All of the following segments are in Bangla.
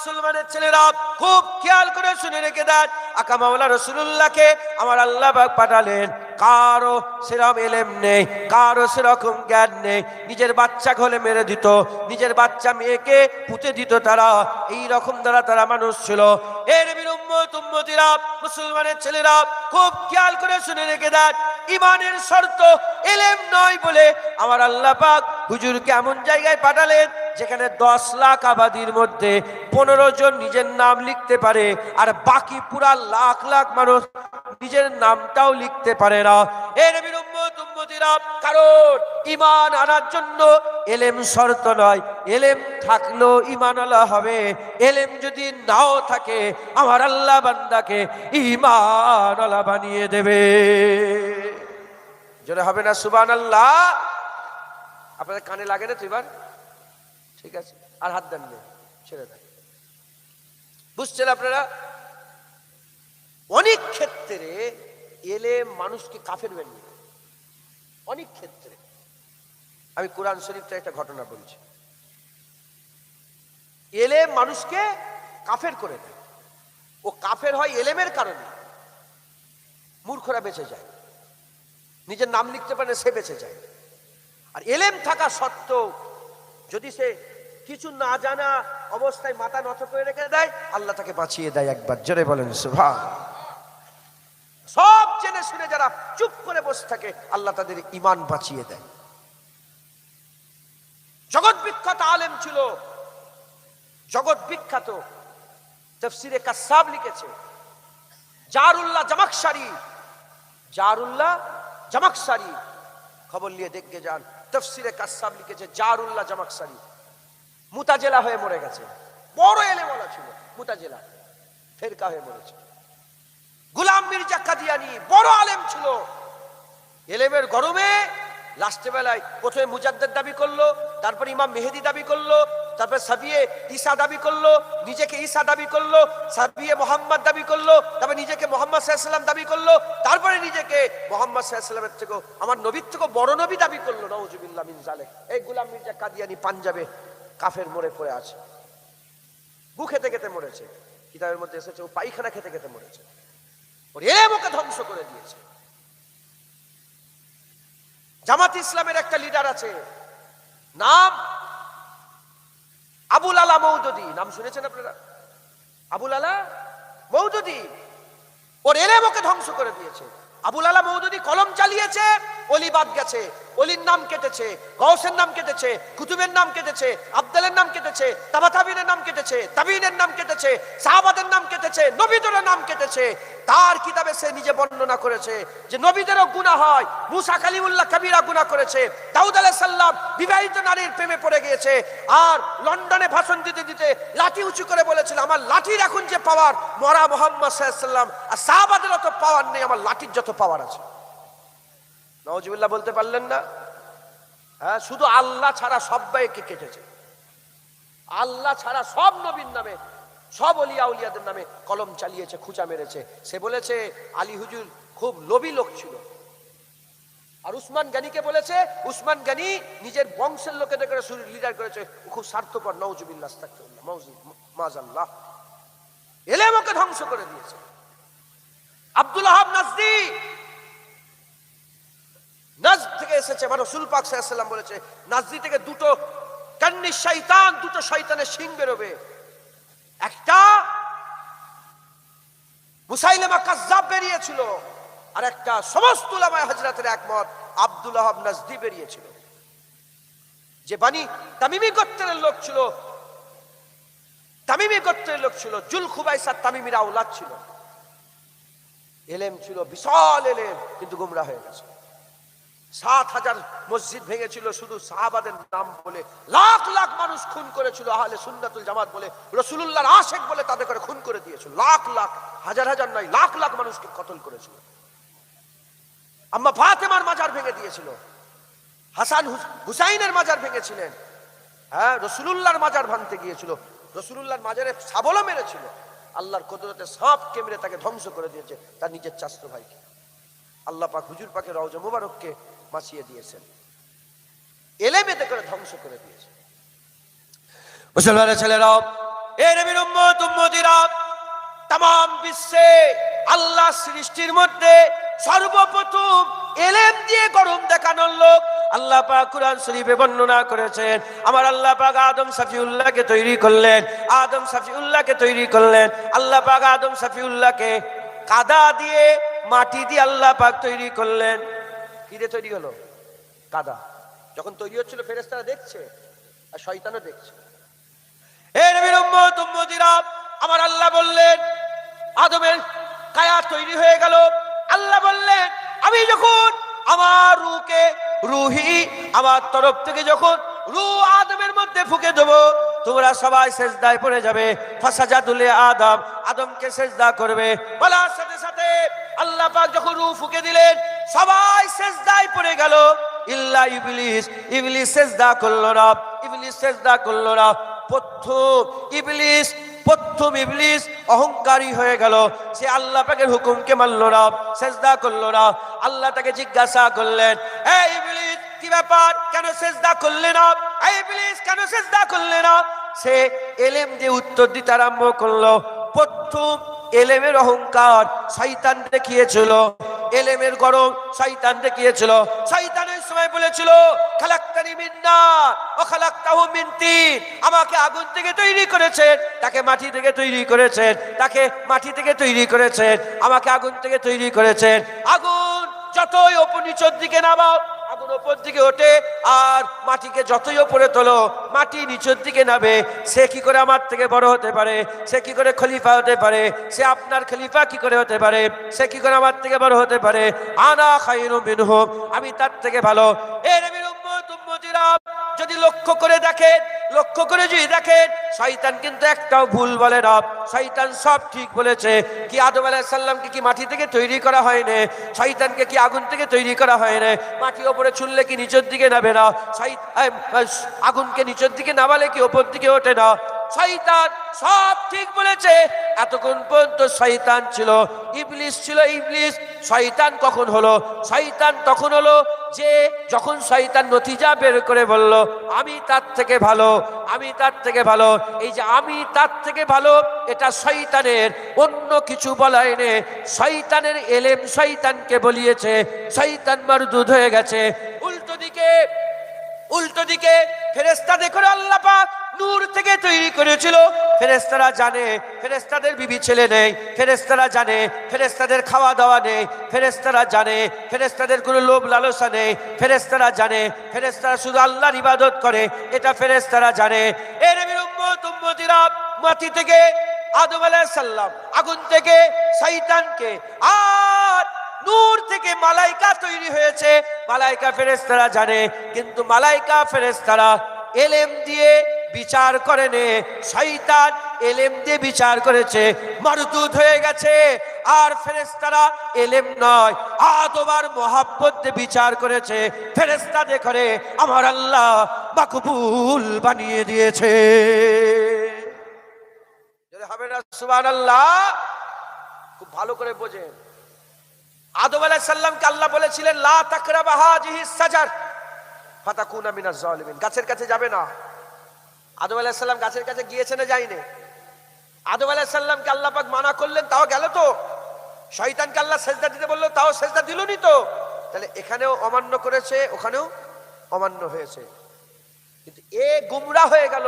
মুসলমানের ছেলেরা খুব খেয়াল করে শুনে রেখে দেন, আকা মাওলা রাসূলুল্লাহকে আমার আল্লাহ পাক পাঠালেন। কারো সেরকম এলেম নেই, কারো সেরকম জ্ঞান নেই, নিজের বাচ্চা ঘরে মেরে দিত, নিজের বাচ্চা মেয়েকে পুঁতে দিত, তারা এই রকম দ্বারা তারা মানুষ ছিল। এর উম্মত উম্মতিরা মুসলমানের ছেলেরা খুব খেয়াল করে শুনে রেখে দেন, ইমানের শর্ত এলেম নয় বলে আমার আল্লাহ পাক হুজুরকে এমন জায়গায় পাঠালেন যেখানে 10 লাখ আবাদির মধ্যে 15 জন নিজের নাম লিখতে পারে, আর বাকি পুরা লাখ লাখ মানুষ নিজের নামটাও লিখতে পারে না। এর উম্মত উম্মতিরা, কারণ ঈমান আনার জন্য এলেম শর্ত নয়, এলেম থাকলেও ঈমানওয়ালা হবে, এলেম যদি নাও থাকে আমার আল্লাহ বান্দাকে ঈমানওয়ালা বানিয়ে দেবে। জোরে হবে না সুবহানাল্লাহ? আপনাদের কানে লাগে না তো এবার? ঠিক আছে, আর হাত দেন না, ছেড়ে দেন। বুঝছেন আপনারা? অনেক ক্ষেত্রে এলেম মানুষকে কাফের বানিয়ে দেয়, অনেক ক্ষেত্রে। আমি কোরআন শরীফটা একটা ঘটনা বলছি। এলেম মানুষকে কাফের করে দেয়। ও কাফের হয় এলেমের কারণে। মূর্খরা বেঁচে যায়, নিজের নাম লিখতে পারে সে বেঁচে যায়। আর এলেম থাকা সত্ত্বেও যদি সে কিছু না জানা অবস্থায় মাথা নত করে রেখে দেয়, আল্লাহ তাকে বাঁচিয়ে দেয় একবার। জোরে বলেন সুবহানাল্লাহ। সব জেনে শুনে যারা চুপ করে বসে থাকে, আল্লাহ তাদের ঈমান বাঁচিয়ে দেয়। জগৎ বিখ্যাত আলেম ছিল, জগৎ বিখ্যাত, তাফসীরে কাসাব লিখেছে, জারুল্লাহ জামাখশারি, জারুল্লাহ জামাখশারি, খবর নিয়ে দেখতে যান, তাফসীরে কাসাব লিখেছে জারুল্লাহ জামাখশারি মুতাজেলা হয়ে মরে গেছে। বড় এলেমওয়ালা ছিল, মুতাজেলা ফেরকা হয়ে মরেছে। গোলাম মির্জা কাদিয়ানী বড় আলেম ছিল, এলেমের গরমে লাস্টে বেলায় প্রথমে মুজাদ্দিদ দাবি করলো, তারপর ইমাম মেহেদি দাবি করলো, তারপর সাবিয়ে ঈসা দাবি করলো, নিজেকে ঈসা দাবি করলো, সাবিয়ে মোহাম্মদ দাবি করলো, তারপর নিজেকে মোহাম্মদ সাল্লাল্লাহু আলাইহি ওয়াসাল্লাম দাবি করলো, তারপরে নিজেকে মোহাম্মদ সাল্লাল্লাহু আলাইহি ওয়াসাল্লামের থেকে, আমার নবীর থেকে বড় নবী দাবি করলো। নাউজুবিল্লাহ মিন যালিক। এই গোলাম মির্জা কাদিয়ানী পাঞ্জাবে কাফের মরে পড়ে আছে, গু খেতে খেতে মরেছে। কিতাবের মধ্যে এসেছে ও পায়খানা খেতে খেতে মরেছে। ওর এলেম ওকে ধ্বংস করে দিয়েছে। জামাত ইসলামের একটা লিডার আছে, নাম আবুল আলা মওদুদী, নাম শুনেছেন আপনারা? আবুল আলা মওদুদী, ওর এলেম ওকে ধ্বংস করে দিয়েছে। আবুল আলা মওদুদী কলম চালিয়েছে, অলি বাদ গেছে, অলির নাম কেটেছে, গৌসের নাম কেটেছে, কুতুবের নাম কেটেছে, আব্দালের নাম কেটেছে, তাবাতাবিনের নাম কেটেছে, তাবিনের নাম কেটেছে, সাহাবাদের নাম কেটেছে, নবীদের নাম কেটেছে। তার কিতাবে সে নিজে বর্ণনা করেছে যে নবীদেরও গুনাহ হয়, মুসা কালিমুল্লাহ কবিরা গুনাহ করেছে, দাউদ আলাইহিস সালাম বিবাহিত নারীর প্রেমে পড়ে গিয়েছে, আর লন্ডনে ভাষণ দিতে দিতে লাঠি উঁচু করে বলেছিল, আমার লাঠির এখন যে পাওয়ার মরা মুহাম্মদ সাল্লাল্লাহু আলাইহি ওয়াসাল্লাম আর সাহাবাদের অত পাওয়ার নেই, আমার লাঠির যত পাওয়ার আছে। নাউজুবিল্লাহ বলতে পারলেন না? হ্যাঁ, শুধু আল্লাহ ছাড়া সবাইকে কেটেছে, আল্লাহ ছাড়া সব নবীর নামে, সব ওলিয়া উলিয়াদের নামে কলম চালিয়েছে, খুঁচা মেরেছে। সে বলেছে আলী হুজুর খুব লোভী লোক ছিল। আর উসমান গনিকে বলেছে উসমান গনি নিজের বংশের লোকেদের করে লিডার করেছে, ও খুব স্বার্থপর। নাউজুবিল্লাহ, আস্তাগফিরুল্লাহ, মাযাল্লাহ। এলেম ওকে ধ্বংস করে দিয়েছে। আব্দুল ওয়াহাব নাজদি, নাজদ থেকে এসেছে, মানে রাসূল পাক সাল্লাল্লাহু আলাইহি ওয়াসাল্লাম বলেছে নাজদি থেকে দুটো কান্নি শয়তান, দুটো শয়তানের শিং বেরোবে। একটা মুসাইলিমা কাজ্জাব বেরিয়েছিল, আর একটা সমস্ত উলামায়ে হযরতের একমত আব্দুল ওয়াহাব নাজদি বেরিয়েছিল, যে বানি তামিমি গোত্রের লোক ছিল, তামিমি গোত্রের লোক ছিল, জুল খুবাইসা তামিমির আওলাদ ছিল। এলেম ছিল, বিশাল এলেম, কিন্তু গোমরা হয়ে গেছে। ৭,০০০ মসজিদ ভেঙেছিল শুধু সাহাবাদের নাম বলে, লাখ লাখ মানুষ খুন করেছিল আহলে সুন্নাতুল জামাত বলে, রাসূলুল্লাহর আশিক বলে তাদের করে খুন করে দিয়েছিল। লাখ লাখ, হাজার হাজার নয়, লাখ লাখ মানুষকে কতল করেছিল। আম্মা ফাতেমার মাজার ভেঙে দিয়েছিল, হাসান হুসাইনের মাজার ভেঙেছিলেন। হ্যাঁ, রাসূলুল্লাহর মাজার ভাঙতে গিয়েছিল, রাসূলুল্লাহর মাজারে সাবলও মেরেছিল। আল্লাহর কুদরতে সব কেমরে তাকে ধ্বংস করে দিয়েছে, তার নিজের চাচতো ভাইকে। আল্লাহ পাক হুজুর পাকের রওজা মুবারককে বাঁচিয়ে দিয়েছেন, এলেম এতে করে ধ্বংস করে দিয়েছে। মুসলমানের ছেলেরাও এ নবীর উম্মত উম্মতিরা, তাম বিশ্বে আল্লাহ সৃষ্টির মধ্যে সর্বপ্রথম এলেম দিয়ে গরম দেখানোর লোক আল্লাহ পাক কুরআন শরীফে বর্ণনা করেছেন। আমার আল্লাহ পাক আদম সাফিউল্লাহকে তৈরি করলেন, আদম সাফিউল্লাহকে তৈরি করলেন। আল্লাহ পাক আদম সাফিউল্লাহকে কাদা দিয়ে, মাটি দিয়ে আল্লাহ পাক তৈরি করলেন। কি দিয়ে তৈরি হলো? কাদা। যখন তৈরি হচ্ছিল ফেরেশতারা দেখছে আর শয়তানও দেখছে। হে নবীর উম্মত উম্মতিরা, আমার আল্লাহ বললেন আদমের কায়া তৈরি হয়ে গেল। আল্লাহ বললেন আমি যখন আমার রুহি আমার তরফ থেকে যখন রূহ আদমের মধ্যে ফুঁকে দেবো, তোমরা সবাই সেজদায় পড়ে যাবে। ফাসাজাদুল আদম, আদমকে সেজদা করবে। বলার সাথে সাথে আল্লাহ পাক যখন রূহ ফুঁকে দিলেন, সবাই সেজদায় পড়ে গেল ইল্লা ইবলিস। ইবলিস সেজদা করলো না, ইবলিস সেজদা করলো না। প্রথম ইবলিস অহংকারী হয়ে গেল, সে আল্লাহ পাকের হুকুমকে মানলো না, সেজদা করলো না। আল্লাহ তাকে জিজ্ঞাসা করলেন, এই ইবলিস কি ব্যাপার, কেন সেজদা করলে না? এই ইবলিস কেন সেজদা করলে না? সে এলেম দিয়ে উত্তর দিতে আরম্ভ করলো। প্রথম এলেমের অহংকার শয়তান দেখিয়েছিল, এলেমের গরম শয়তান দেখিয়েছিল। শয়তানের সময় বলেছিল খালাকতানি মিন নার ওয়া খালাকতাহু মিন তিন, আমাকে আগুন থেকে তৈরি করেছেন, তাকে মাটি থেকে তৈরি করেছেন, তাকে মাটি থেকে তৈরি করেছেন, আমাকে আগুন থেকে তৈরি করেছেন। আগুন যতই ওপর নিচের দিকে নামাও, আগুন ওপর দিকে ওঠে, আর মাটিকে যতই ওপরে তোলো, মাটি নিচের দিকে নামে। সে কি করে আমার থেকে বড় হতে পারে? সে কি করে খলিফা হতে পারে? সে আপনার খলিফা কি করে হতে পারে? সে কি করে আমার থেকে বড় হতে পারে? আনা খায়রুম মিনহু, আমি তার থেকে ভালো। এ নবীর উম্মত উম্মতিরা, যদি লক্ষ্য করে দেখেন, লক্ষ্য করে যদি দেখেন, শয়তান কিন্তু একটাও ভুল বলে না, শয়তান সব ঠিক বলেছে। কি আদম আলাইহিস সালামকে কি মাটি থেকে তৈরি করা হয়নি? শয়তানকে কি আগুন থেকে তৈরি করা হয়নি? মাটি ওপরে ছুঁড়লে কি নিচের দিকে নামে না? আগুনকে নিচের দিকে নামালে কি ওপর দিকে ওঠে না? শয়তান সব ঠিক বলেছে। এতক্ষণ পর্যন্ত শয়তান ছিল, ইবলিস ছিল। ইবলিস শয়তান কখন হলো? শয়তান তখন হলো যে যখন শয়তান নতিজা বের করে বলল আমি তার থেকে ভালো, আমি তার থেকে ভালো। এই যে আমি তার থেকে ভালো, এটা শয়তানের, অন্য কিছু বলাই নেই। শয়তানের এলেম শয়তানকে বলিয়েছে, শয়তান মারদুদ হয়ে গেছে। উল্টো দিকে ফেরেশতা দেখো, আল্লাহ পাক নূর থেকে তৈরি করেছিল। ফেরেশতারা জানে ফেরেশতাদের বিবি ছেলে নেই, ফেরেশতারা জানে ফেরেশতাদের খাওয়া দাওয়া নেই, ফেরেশতারা জানে ফেরেশতাদের কোনো লোভ লালসা নেই, ফেরেশতারা জানে ফেরেশতারা শুধু আল্লাহর ইবাদত করে, এটা ফেরেশতারা জানে। এর নবীর উম্মত উম্মতিরা, মাটি থেকে আদম আলাইহিস সালাম, আগুন থেকে শয়তানকে, আর নূর থেকে মালাইকা তৈরি হয়েছে। মালাইকা ফেরেশতারা জানে, কিন্তু মালাইকা ফেরেশতারা এলেম দিয়ে বিচার করেনি, শয়তান এলেম দিয়ে বিচার করেছে, মারদুদ হয়ে গেছে। আর ফেরেশতারা এলেম নয়, আদবার মহাব্বত দিয়ে বিচার করেছে। ফেরেশতাদের করে আমার আল্লাহ মাকবুল বানিয়ে দিয়েছে। যদি হবে না সুবহানাল্লাহ, খুব ভালো করে বোঝেন। আদম আলাইহিস সালামকে আল্লাহ বলেছিলেন লা তাকরাবা হাযিহিস সাজার ফাতাকুনা মিনাজ জালিমিন, গাছের কাছে যাবে না। আদম আলাইহিস সালাম গাছের কাছে গিয়েছে না যায়নি? আদম আলাইহিস সালামকে আল্লাহ পাক মানা করলেন, তাও গেল তো। শয়তানকে আল্লাহ সেজদা দিতে বললো, তাও সেজদা দিলনি তো। তাহলে এখানেও অমান্য করেছে, ওখানেও অমান্য হয়েছে, কিন্তু এ গুমরা হয়ে গেল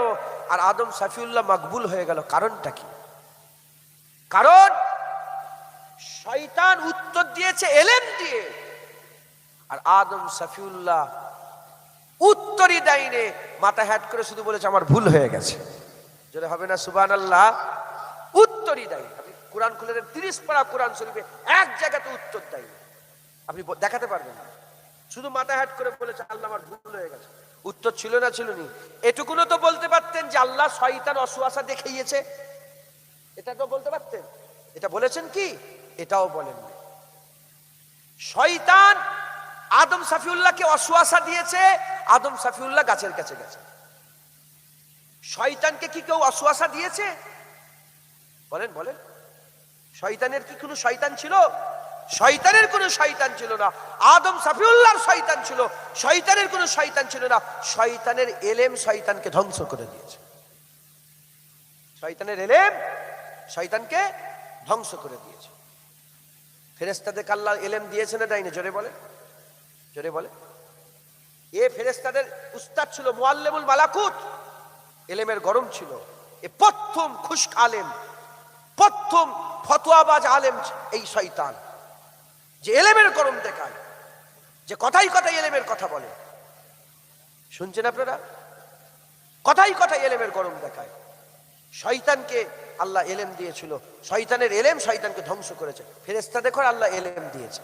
আর আদম সাফিউল্লাহ মাকবুল হয়ে গেল। কারণটা কি? কারণ শয়তান উত্তর দিয়েছে এলেম দিয়ে, আর আদম সাফিউল্লাহ উত্তরই দেয়নি, মাথা হ্যাট করে শুধু বলেছে আমার ভুল হয়ে গেছে। যদি হবে না সুবহানাল্লাহ, উত্তরই দেয়। আপনি কোরআন খুলে দেন, 30 পারা কোরআন শরীফে এক জায়গাতে উত্তর দেয়, আপনি দেখাতে পারবেন না। শুধু মাথা হ্যাট করে বলেছে আল্লাহ আমার ভুল হয়ে গেছে। উত্তর ছিল না, ছিল নি? এটুকুনো তো বলতে পারতেন যে আল্লাহ শয়তান অসুয়াশা দেখিয়েছে, এটা তো বলতে পারতেন। এটা বলেছেন কি? এটাও বলেননি। শয়তান আদম সাফিউল্লাহকে অসুয়াশা দিয়েছে, আদম সাফিউল্লাহ গাছের কাছে গেছে। শয়তানকে কি কেউ অসুয়াশা দিয়েছে? বলেন বলেন, শয়তানের কি কোনো শয়তান ছিল? শয়তানের কোনো শয়তান ছিল না। আদম সাফিউল্লাহর শয়তান ছিল, শয়তানের কোনো শয়তান ছিল না। শয়তানের এলেম শয়তানকে ধ্বংস করে দিয়েছে। শয়তানের এলেম শয়তানকে ধ্বংস করে দিয়েছে। ফেরেশতাদের আল্লাহ এলেম দিয়েছে না দেয়নি? জোরে বলে, জোরে বলে। এ ফেরেশতাদের উস্তাদ ছিল মুআল্লিমুল মালাকুত, এলেমের গরম ছিল। এ প্রথম খুশক আলেম, প্রথম ফতোয়াবাজ আলেম এই শয়তান, যে এলেমের গরম দেখায়, যে কথাই কথাই এলেমের কথা বলে। শুনছেন আপনারা? কথাই কথাই এলেমের গরম দেখায়। শয়তানকে আল্লাহ এলেম দিয়েছিল, শয়তানের এলেম শয়তানকে ধ্বংস করেছে। ফেরেশতাদের আল্লাহ এলেম দিয়েছে।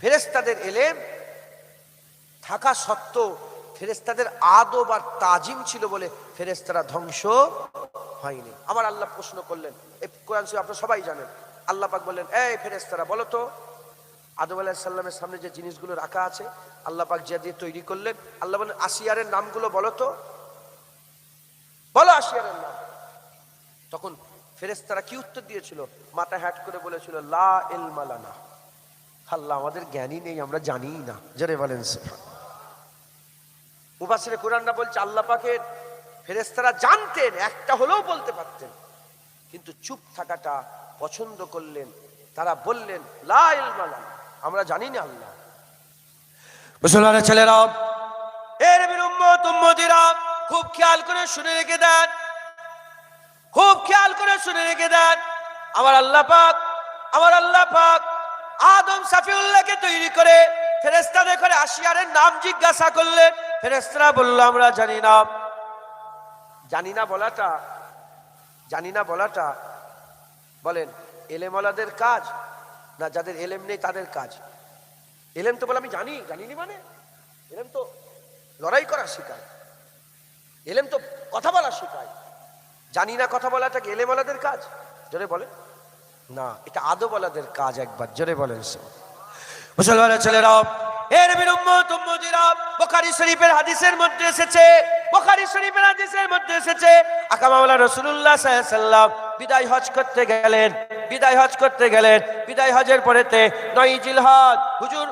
ফেরেশতাদের এলেম থাকা সত্ত্বেও ফেরেশতাদের আদব আর তাজিম ছিল বলে ফেরেশতারা ধ্বংস হয়নি। আমার আল্লাহ প্রশ্ন করলেন, এই কোরআন শরীফ আপনারা সবাই জানেন। আল্লাহ পাক বললেন, এই ফেরেশতারা বলো তো, আদম আলাইহিস সালামের সামনে যে জিনিসগুলো রাখা আছে আল্লাহ পাক যা দিয়ে তৈরি করলেন, আল্লাহ বলেন আসিয়ারের নামগুলো বলো তো, বলো আসিয়ারের নাম। তখন ফেরেশতারা কি উত্তর দিয়েছিল? মাথা হ্যাট করে বলেছিল, লা ইলমা লানা, আল্লাহ আমাদের জ্ঞানই নেই, আমরা জানিই না। জোরে বলেন সুবহান। মুফাসসিরে কুরআনরা বলছে আল্লাহ পাকের ফেরেশতারা জানতেন, একটা হলেও বলতে পারতেন, কিন্তু চুপ থাকাটা পছন্দ করলেন। তারা বললেন লা ইলমা লানা, আমরা জানি না আল্লাহ। মুসলমানের ছেলেরা, এর নবীর উম্মত উম্মতিরা, খুব খেয়াল করে শুনে রেখে দেন, খুব খেয়াল করে শুনে রেখে দেন। আমার আল্লাহ পাক আদম সাফিউল্লাহকে তৈরি করে ফেরেশতাদের করে আসিয়ারের নাম জিজ্ঞাসা করলেন। ফেরেশতারা বলল আমরা জানি না। জানি না বলাটা বলেন এলেমওয়ালাদের কাজ না যাদের এলেম নেই তাদের কাজ? এলেম তো বলে আমি জানিনি, মানে এলেম তো লড়াই করা শেখায়, এলেম তো কথা বলা শেখায়। জানি না কথা বলাটা কি এলেমওয়ালাদের কাজ? জোরে বলে না, এটা আদবওয়ালাদের কাজ। একবার জোরে বলেন। মুসলমানের ছেলেরা, এর নবীর উম্মত উম্মতিরা, বুখারী শরীফের হাদিসের মধ্যে এসেছে, বুখারী শরীফের হাদিসের মধ্যে এসেছে, আকা মাওলানা রাসূলুল্লাহ সাল্লাল্লাহু আলাইহি ওয়াসাল্লাম বিদায় হজ করতে গেলেন। বিদায় হজের পরেতে 9 জিলহজ হুজুর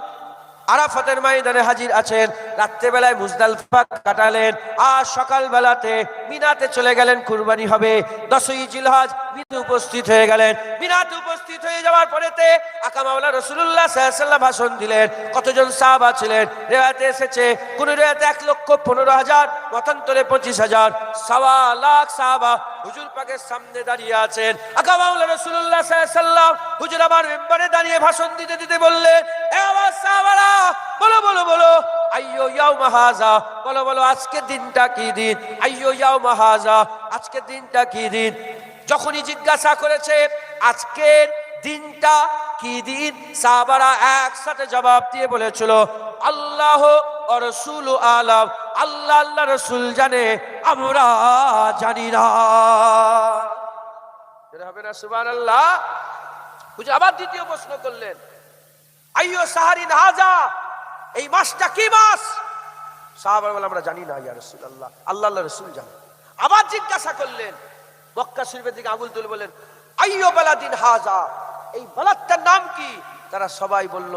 আরাফাতের ময়দানে হাজির আছেন। রাত্রেবেলায় মুজদালিফা কাটালেন, আর সকাল বেলাতে মিনাতে চলে গেলেন, কুরবানি হবে। 10ই জিলহজ মিনাতে উপস্থিত হয়ে গেলেন। মিনাতে উপস্থিত হয়ে যাওয়ার পরেতে আকা মাওলানা রাসূলুল্লাহ সাল্লাল্লাহু আলাইহি ওয়াসাল্লাম ভাষণ দিলেন। কতজন সাহাবা ছিলেন? রিওয়ায়াতে এসেছে, কোন রিওয়ায়াতে 1,15,000, মতান্তরে 25,000, 1.25 লাখ সাহাবা হুজুর পাকের সামনে দাঁড়িয়ে আছেন। আকা মাওলানা রাসূলুল্লাহ সাল্লাল্লাহু আলাইহি ওয়াসাল্লাম হুজুর আমার মিম্বরে দাঁড়িয়ে ভাষণ দিতে বললেন, এ আমার সাহাবারা, বলো আইয়ো ইয়াউমা হাযা, বলো আজকের দিনটা কি দিন? আইয়ো ইয়াউমা হাযা, আজকের দিনটা কি দিন? যখনই জিজ্ঞাসা করেছে আজকের দিনটা কি দিন, সাহাবারা একসাথে জবাব দিয়ে বলেছিল আল্লাহ ও রাসূল আলাম, আল্লাহ রাসূল জানে, আমরা জানি না। হবে না? সুবহানাল্লাহ। হুজুর আবার দ্বিতীয় প্রশ্ন করলেন, আইয়ো সাহারিন হাযা, এই মাসটা কি মাস? সাহাবারা বললেন আমরা জানি না ইয়া রাসূলুল্লাহ, আল্লাহ রাসূল জানেন। আবার জিজ্ঞাসা করলেন, মক্কা শরীফের দিকে আঙুল তুলে বললেন আইয়ো বালাদিন হাযা, এই বালাদটার নাম কি? তারা সবাই বলল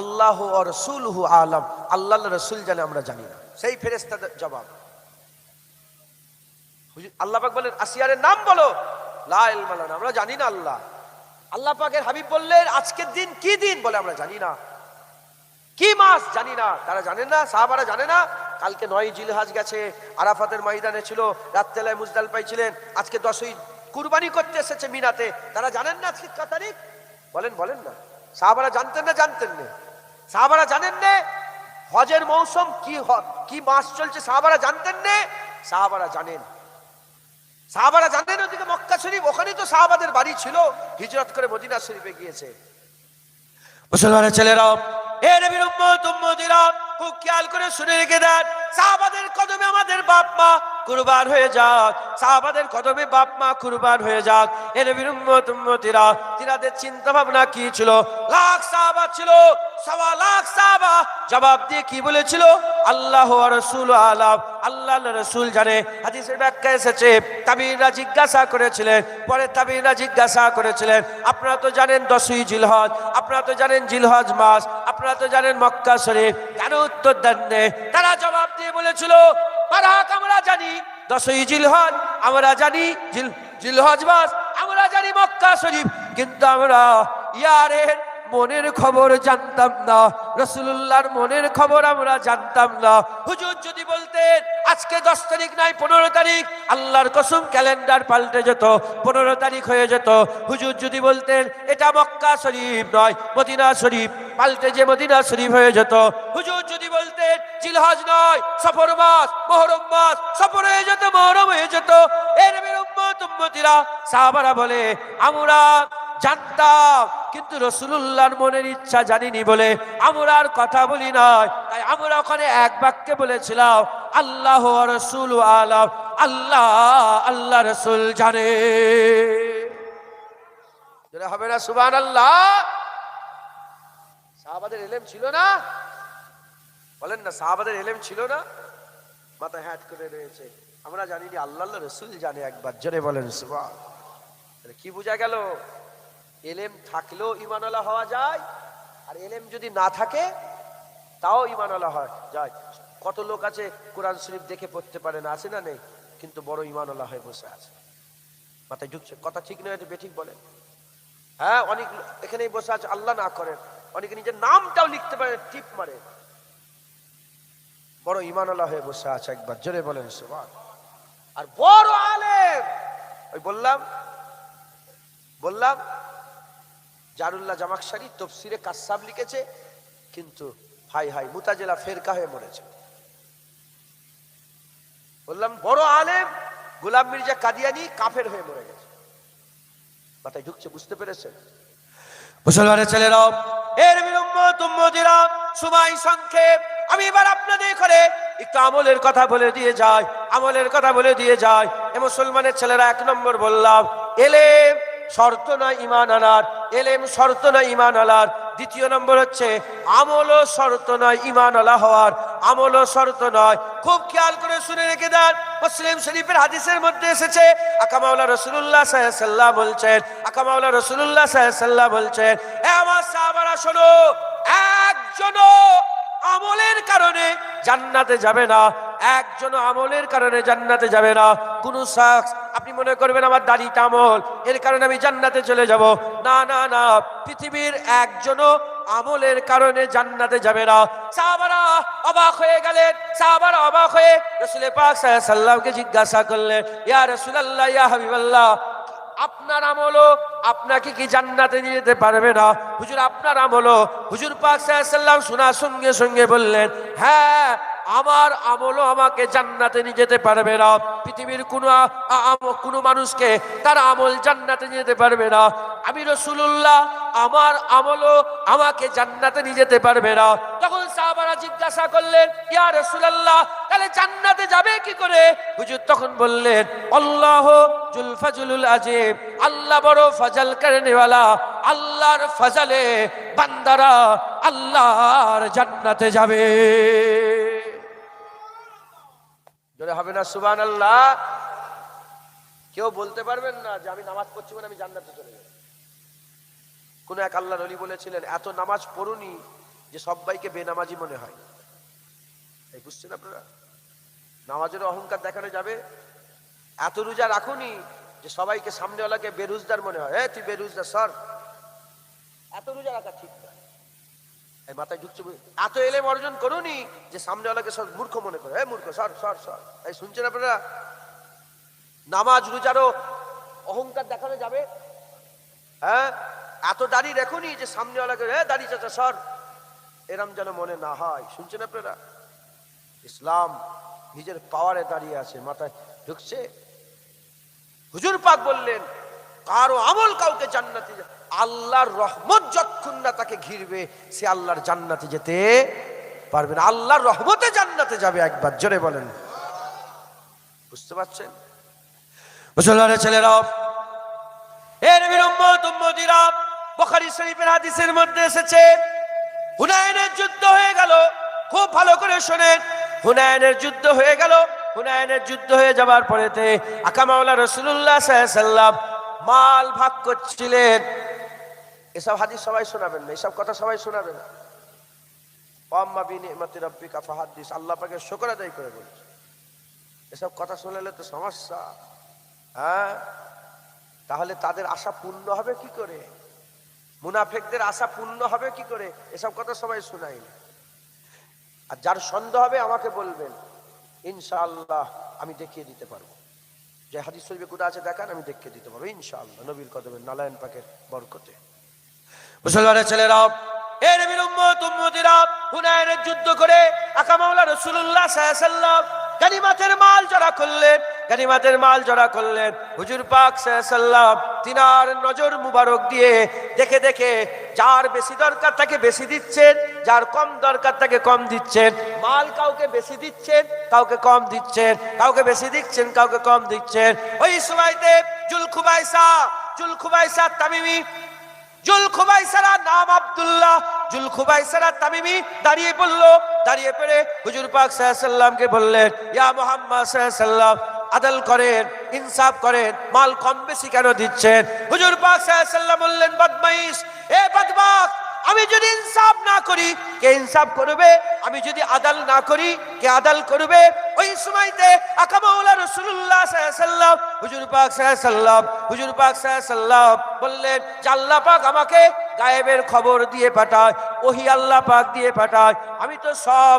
আল্লাহ ও রাসূলুহু আলাম, আল্লাহ রাসূল জানে, আমরা জানি না। সেই ফেরেশতাদের জবাব। আল্লাহ পাক বলেন আসিয়ারের নাম বলো, লা ইলমা লানা, আমরা জানি না আল্লাহ। আল্লাহ পাকের হাবিব বললেন আজকের দিন কি দিন? বলে আমরা জানি না। কি মাস? জানি না। তারা জানেন না, সাহাবারা জানে না। কালকে 9 জিলহজ গেছে, আরাফাতের ময়দানে ছিল, রাত্রেবেলায় মুজদালিফায় ছিলেন, আজকে 10ই কুরবানি করতে এসেছে মিনাতে। তারা জানেন না আজকে কত তারিখ? বলেন না। সাহাবারা জানতেন না? সাহাবারা জানেন না হজের মৌসুম কি মাস চলছে? সাহাবারা জানতেন না? সাহাবারা জানেন ওদিকে মক্কা শরীফ, ওখানেই তো সাহাবাদের বাড়ি ছিল, হিজরত করে মদিনা শরীফে গিয়েছে। মুসলমানের ছেলেরা, এ নবীর উম্মত উম্মতিরা, খুব খেয়াল করে শুনে রেখে দেন, সাহাবাদের কদমে আমাদের বাপ মা কুরবান হয়ে যাক, সাহাবাদের কদমে বাপ মা কুরবান হয়ে যাক। এ নবীর উম্মত উম্মতিরা, তিনাদের চিন্তা ভাবনা কি ছিল? লাখ সাহাবা ছিল, 1.25 লাখ সাহাবা জবাব দিয়ে কি বলেছিল? আল্লাহ ওয়া রাসূল আলাম, আল্লাহ রাসূল জানে। হাদিসের ব্যাখ্যা এসেছে, তাবিঈনরা জিজ্ঞাসা করেছিলেন, পরে তাবিঈনরা জিজ্ঞাসা করেছিলেন আপনারা তো জানেন 10ই জিলহজ, আপনারা তো জানেন জিলহজ মাস, আপনারা তো জানেন মক্কা শরীফ, কেন উত্তর দেন? তারা জবাব দিয়ে বলেছিল বারাক আমরা জানি 10ই জিলহজ আমরা জানি, জিলহজ মাস আমরা জানি মক্কা শরীফ, কিন্তু আমরা ইয়ারের মনের খবর জানতাম না, রাসূলুল্লাহর মনের খবর আমরা জানতাম না। হুজুর যদি বলতেন আজকে 10 তারিখ নাই 15 তারিখ, আল্লাহর কসম ক্যালেন্ডার পাল্টে যেত, 15 তারিখ হয়ে যেত। হুজুর যদি বলতেন এটা মক্কা শরীফ নয় মদিনা শরীফ, পাল্টে যে মদিনা শরীফ হয়ে যেত। হুজুর যদি বলতেন জিলহজ নয় সফর মাস, মুহররম মাস, সফর হয়ে যেত, মুহররম হয়ে যেত। এর নবীর উম্মত উম্মতিরা সাহাবারা বলে আমরা জানতাম, কিন্তু রাসূলুল্লাহর মনের ইচ্ছা জানিনি বলে আমরা আর কথা বলি নাই। তাই আমরা ওখানে এক বাক্যে বলেছিলাম আল্লাহ ওয়া রাসূলু আলাম, আল্লাহ আল্লাহ রাসূল জানে। যেটা হবে না সুবহানাল্লাহ। সাহাবাদের ইলম ছিল না? বলেন না, সাহাবাদের ইলম ছিল না? মাথা হ্যাট করে রয়েছে আমরা জানিনি, আল্লাহ আল্লাহ রাসূল জানে। একবার জোরে বলেন সুবহান। কি বোঝা গেল? এলেম থাকলেও ঈমানওয়ালা হওয়া যায়, আর এলেম যদি না থাকে তাও ঈমানওয়ালা হওয়া যায়। কত লোক আছে কোরআন শরীফ দেখে পড়তে পারে না, আছে না নেই? কিন্তু বড় ঈমানওয়ালা হয়ে বসে আছে। মাথায় ঢুকছে কথা? ঠিক নয়, এটা বেঠিক বলেন? হ্যাঁ, অনেক এখানেই বসে আছে আল্লাহ না করেন, অনেকে নিজের নামটাও লিখতে পারে, টিপ মারে, বড় ঈমানওয়ালা হয়ে বসে আছে। একবার জোরে বলেন সুবহান। আর বড় আলেম, ওই বললাম জারুল্লাহ জামাখশারি তাফসীরে কাসসাব লিখেছে, কিন্তু হাই হাই মুতাজিলা ফেরকা হয়ে মরেছে। বললাম বড় আলেম গোলাম মির্জা কাদিয়ানী কাফের হয়ে মরে গেছে। মাথায় ঢুকছে? বুঝতে পেরেছেন? মুসলমানের ছেলেরাও, এর উম্মত উম্মতিরা, সময় সংক্ষেপ, আমি এবার আপনাদের করে একটু আমলের কথা বলে দিয়ে যাই, আমলের কথা বলে দিয়ে যাই। এ মুসলমানের ছেলেরা, 1 নম্বর বললাম এলেম শর্ত নয় ঈমান আনার, এলেম শর্ত নয় ঈমান আনার। 2 নম্বর হচ্ছে আমলও শর্ত নয় ঈমান আলা হওয়ার, আমলও শর্ত নয়। খুব খেয়াল করে শুনে রেখে দেন, মুসলিম শরীফের হাদিসের মধ্যে এসেছে, আকা মাওলা রাসূলুল্লাহ সাল্লাল্লাহু আলাইহি ওয়াসাল্লাম বলছেন, আকা মাওলা রাসূলুল্লাহ সাল্লাল্লাহু আলাইহি ওয়াসাল্লাম বলছেন, এ আমার সাহাবারা শোনো, একজনও আমলের কারণে জান্নাতে যাবে না, একজন আমলের কারণে জান্নাতে যাবে না। কোন শখস আপনি মনে করবেন আমার দাড়িটা আমল, এর কারণে আমি জান্নাতে চলে যাব, না না না, পৃথিবীর একজনও আমলের কারণে জান্নাতে যাবে না। সাহাবারা অবাক হয়ে গেলেন, সাহাবারা অবাক হয়ে রাসূল পাক সাল্লাল্লাহু আলাইহি ওয়াসাল্লামকে জিজ্ঞাসা করলেন, ইয়া রাসূলুল্লাহ, ইয়া হাবিবাল্লাহ, আপনার আমলও আপনাকে কি জান্নাতে নিয়ে যেতে পারবে না? হুজুর আপনার আমলও? হুজুর পাক সাল্লাল্লাহু আলাইহি ওয়াসাল্লাম শোনার সঙ্গে সঙ্গে বললেন, হ্যাঁ, আমার আমলও আমাকে জান্নাতে নিয়ে যেতে পারবে না। পৃথিবীর কোনো মানুষকে তার আমল জান্নাতে নিয়ে যেতে পারবে না। আমি রাসূলুল্লাহ, আমার আমলও আমাকে জান্নাতে নিয়ে যেতে পারবে না। তখন সাহাবারা জিজ্ঞাসা করলেন, ইয়া রাসূলুল্লাহ, তাহলে জান্নাতে যাবে কি করে? হুজুর তখন বললেন, আল্লাহ জুল ফাজলুল আজিম, আল্লাহ বড় ফজল করনেওয়ালা, আল্লাহর ফজলে বান্দারা আল্লাহর জান্নাতে যাবে। জোরে হবে না সুবহানাল্লাহ? কেউ বলতে পারবেন না যে আমি নামাজ পড়ছি মানে আমি জান্নাতে চলে যাব। কোন এক আল্লাহর ওলি বলেছিলেন, এত নামাজ পড়ুনি যে সবাইকে বেনামাজি মনে হয়। এই বুঝছেন আপনারা? নামাজের অহংকার দেখানো যাবে। এত রোজা রাখুনি যে সবাইকে সামনেওয়ালাকে বেরোজগার মনে হয়, তুই বেরোজগার সর। এত রোজা রাখা ঠিক না, এই মাথায় ঢুকছে। এত এলেম অর্জন করুনি যে সামনেওয়ালাকে সব মূর্খ মনে করে, মূর্খ সর সর সর। এই শুনছেন আপনারা? নামাজ রোজারও অহংকার দেখানো যাবে? হ্যাঁ, এত দাড়ি রেখুনি যে সামনেওয়ালাকে দাড়ি চাচা সর, এরম যেন মনে না হয়। শুনছেন আপনারা? ইসলাম নিজের পাওয়ারে দাঁড়িয়ে আছে। মাথায় ঢুকছে? হুজুর পাক বললেন, কারো আমল কাউকে জান্নাতে, আল্লাহর রহমত যতক্ষণ না তাকে ঘিরবে সে আল্লাহর জান্নাতে যেতে পারবে না। আল্লাহর রহমতে জান্নাতে যাবে। একবার জোরে বলেন। বুঝতে পারছেন? মুসলমানের ছেলেরা, এর নবীর উম্মত উম্মতিরা, বুখারী শরীফের হাদিসের মধ্যে এসেছে, হুনাইনের যুদ্ধ হয়ে গেল। খুব ভালো করে শোনেন, হুনাইনের যুদ্ধ হয়ে গেল। হুনাইনের যুদ্ধ হয়ে যাবার পরেতে আকা মাওলা রাসূলুল্লাহ সাল্লাল্লাহু আলাইহি ওয়াসাল্লাম মাল ভাগ করছিলেন। এসব হাদিস সবাই শোনাবেন না, এসব কথা সবাই শোনাবেন না। আম্মা বিনিমাতি রাব্বিকা ফাহাদ্দিস, আল্লাহ পাকের শুকর আদায় করে বলছে। এসব কথা শুনলে তো সমস্যা। হ্যাঁ, তাহলে তাদের আশা পূর্ণ হবে কি করে? মুনাফিকদের আশা পূর্ণ হবে কি করে? এসব কথা সবাই শোনাই। আর যার সন্দেহ হবে আমাকে বলবেন, ইনশাআল্লাহ আমি দেখিয়ে দিতে পারবো। যে হাদিস শরীফে কোথা আছে দেখান, আমি দেখিয়ে দিতে পারবো ইনশাআল্লাহ, নবীর কদমে নালায়েন পাকের বরকতে। মুসলমানের ছেলেরা, এর নবীর উম্মত উম্মতিরা হুনাইনের যুদ্ধ করে আকা মাওলা রাসূলুল্লাহ সাল্লাল্লাহু আলাইহি ওয়াসাল্লাম গনিমতের মাল জড়া করলেন। গনিমতের মাল জড়া করলেন। হুজুর পাক সাল্লাল্লাহু আলাইহি ওয়াসাল্লাম তিনার নজর মুবারক দিয়ে দেখে দেখে যার বেশি দরকার তাকে বেশি দিচ্ছেন, যার কম দরকার তাকে কম দিচ্ছেন। মাল কাউকে বেশি দিচ্ছেন, কাউকে কম দিচ্ছেন, কাউকে বেশি দিচ্ছেন, কাউকে কম দিচ্ছেন। ওই সময়তে জুলখুবাইসা তামিমি, জুলখুবাইসারা নাম আব্দুল্লাহ, জুলখুবাইসারা তামিমি দাঁড়িয়ে পড়লো। দাঁড়িয়ে পড়ে হুজুর পাক সাল্লাল্লাহু আলাইহি ওয়াসাল্লামকে বললেন, ইয়া মুহাম্মদ সাল্লাল্লাহু আলাইহি ওয়াসাল্লাম, আদল করেন, ইনসাফ করেন, মাল কম বেশি কেন দিচ্ছেন? হুজুর পাক সাল্লাল্লাহু আলাইহি ওয়াসাল্লাম বললেন, বদমাইশ, এ বদবাক, আমি যদি ইনসাফ না করি কে ইনসাফ করবে? আমি যদি আদাল না করি কে আদাল করবে? ওই সময়তে আকা মাওলা রাসূলুল্লাহ সাল্লাল্লাহু আলাইহি ওয়াসাল্লাম হুজুর পাক সাল্লাল্লাহু আলাইহি ওয়াসাল্লাম বললেন যে আল্লাহ পাক আমাকে গায়েবের খবর দিয়ে পাঠায়, ওহী আল্লাহ পাক দিয়ে পাঠায়। আমি তো সব,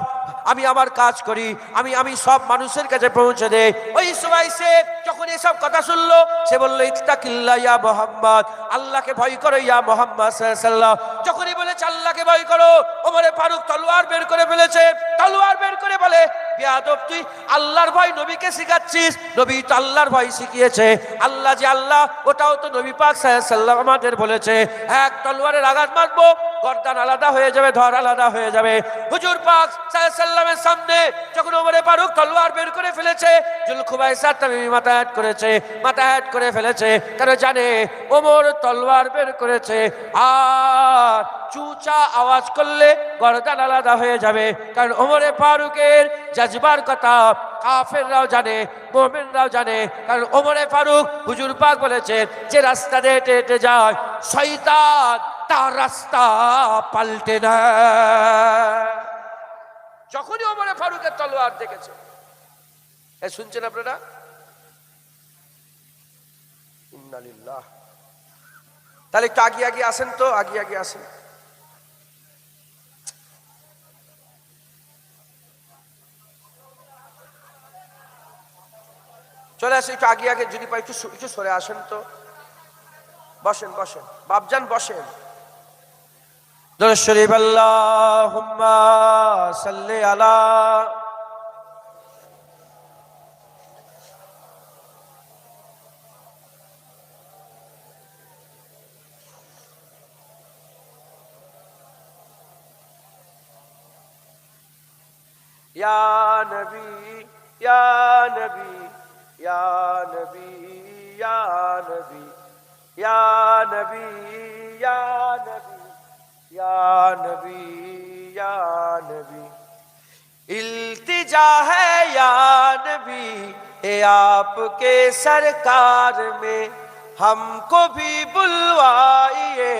আমি আমার কাজ করি, আমি সব মানুষের কাছে পৌঁছে দেই। ওই সময় সে যখন এসব কথা শুনলো, সে বলল, ইত্তাকিল্লাহ ইয়া মুহাম্মদ, আল্লাহকে ভয় করো ইয়া মুহাম্মদ সাল্লাল্লাহু আলাইহি ওয়াসাল্লাম। যখনই বলেছে আল্লাহকে ভয় করো, ওমরে ফারুক তলোয়ার বের করে ফেলেছে। তলোয়ার বের করে বলে, বেয়াদব, তুই আল্লাহর ভয় নবীকে শিখাচ্ছিস? নবী তো আল্লাহর ভয় শিখিয়েছে। আল্লাহ যে আল্লাহ, ওটাও তো নবী পাক সাল্লাল্লাহু আলাইহি ওয়াসাল্লাম আমাদের বলেছে। এক তলোয়ারের আঘাত মারবো, গর্দান আলাদা হয়ে যাবে, ধর আলাদা হয়ে যাবে। হুজুর পাক সাল্লাল্লাহু আলাইহি ওয়াসাল্লামের সামনে যখন ওমরে ফারুক তলোয়ার বের করে ফেলেছে, জুলখুবাইসা তামিমি মাথা হেট করেছে, মাথা হেট করে ফেলেছে। কারণ জানে ওমর তলোয়ার বের করেছে, আর চুচা আওয়াজ করলে গর্দান আলাদা হয়ে যাবে। কারণ ওমরে ফারুকের জজবার কথা কাফেররাও জানে, মুমিনরাও জানে। কারণ ওমরে ফারুক, হুজুর পাক বলেছেন, যে রাস্তা দিয়ে হেঁটে হেঁটে যায় শয়তান তার রাস্তা পাল্টে নেয়। যখনই ওমরে ফারুকের তলোয়ার দেখেছে, শুনছেন আপনারা? ইন্না লিল্লাহ। তাহলে একটু আগে আগে আসেন তো, আগে আগে আসেন। চলে আসে একটু আগে আগে, যদি পাই একটু সরে আসেন তো। বসেন বসেন বাপজান, বসেন। দরুদ শরীফ আল্লাহুম্মা সাল্লি আলা ইয়া নবী, ইয়া নবী, ইয়া নবী, ইয়া নবী, ইয়া নবী, ইয়া নবী, ইয়া নবী, ইয়া নবী। इल्तिजा है या नबी ए आपके सरकार में, हमको भी बुलवाइए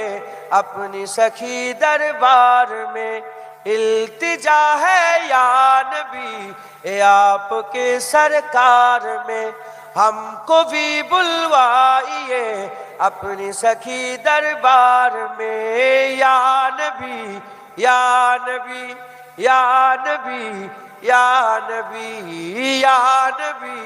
अपनी सखी दरबार में। इल्तिजा है या नबी ए आपके सरकार में, हमको भी बुलवाइए अपनी सखी दरबार में। या नबी, या नबी, या नबी, या नबी, या नबी,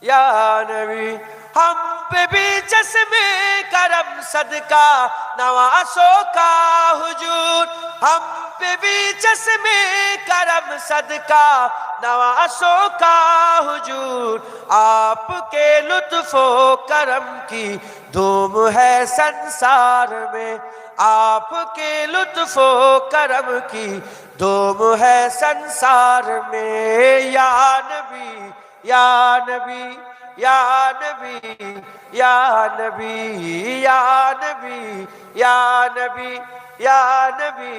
या नबी। हम पे भी चश्मे करम सदका नवासों का हुजूर, हम पे भी चश्मे करम सदका नवासों का हुजूर। आपके लुत्फो करम की धूम है संसार में, आपके लुत्फो करम की धूम है संसार में। या नबी, या नबी, या नबी, या नबी, या नबी, या नबी, या नबी,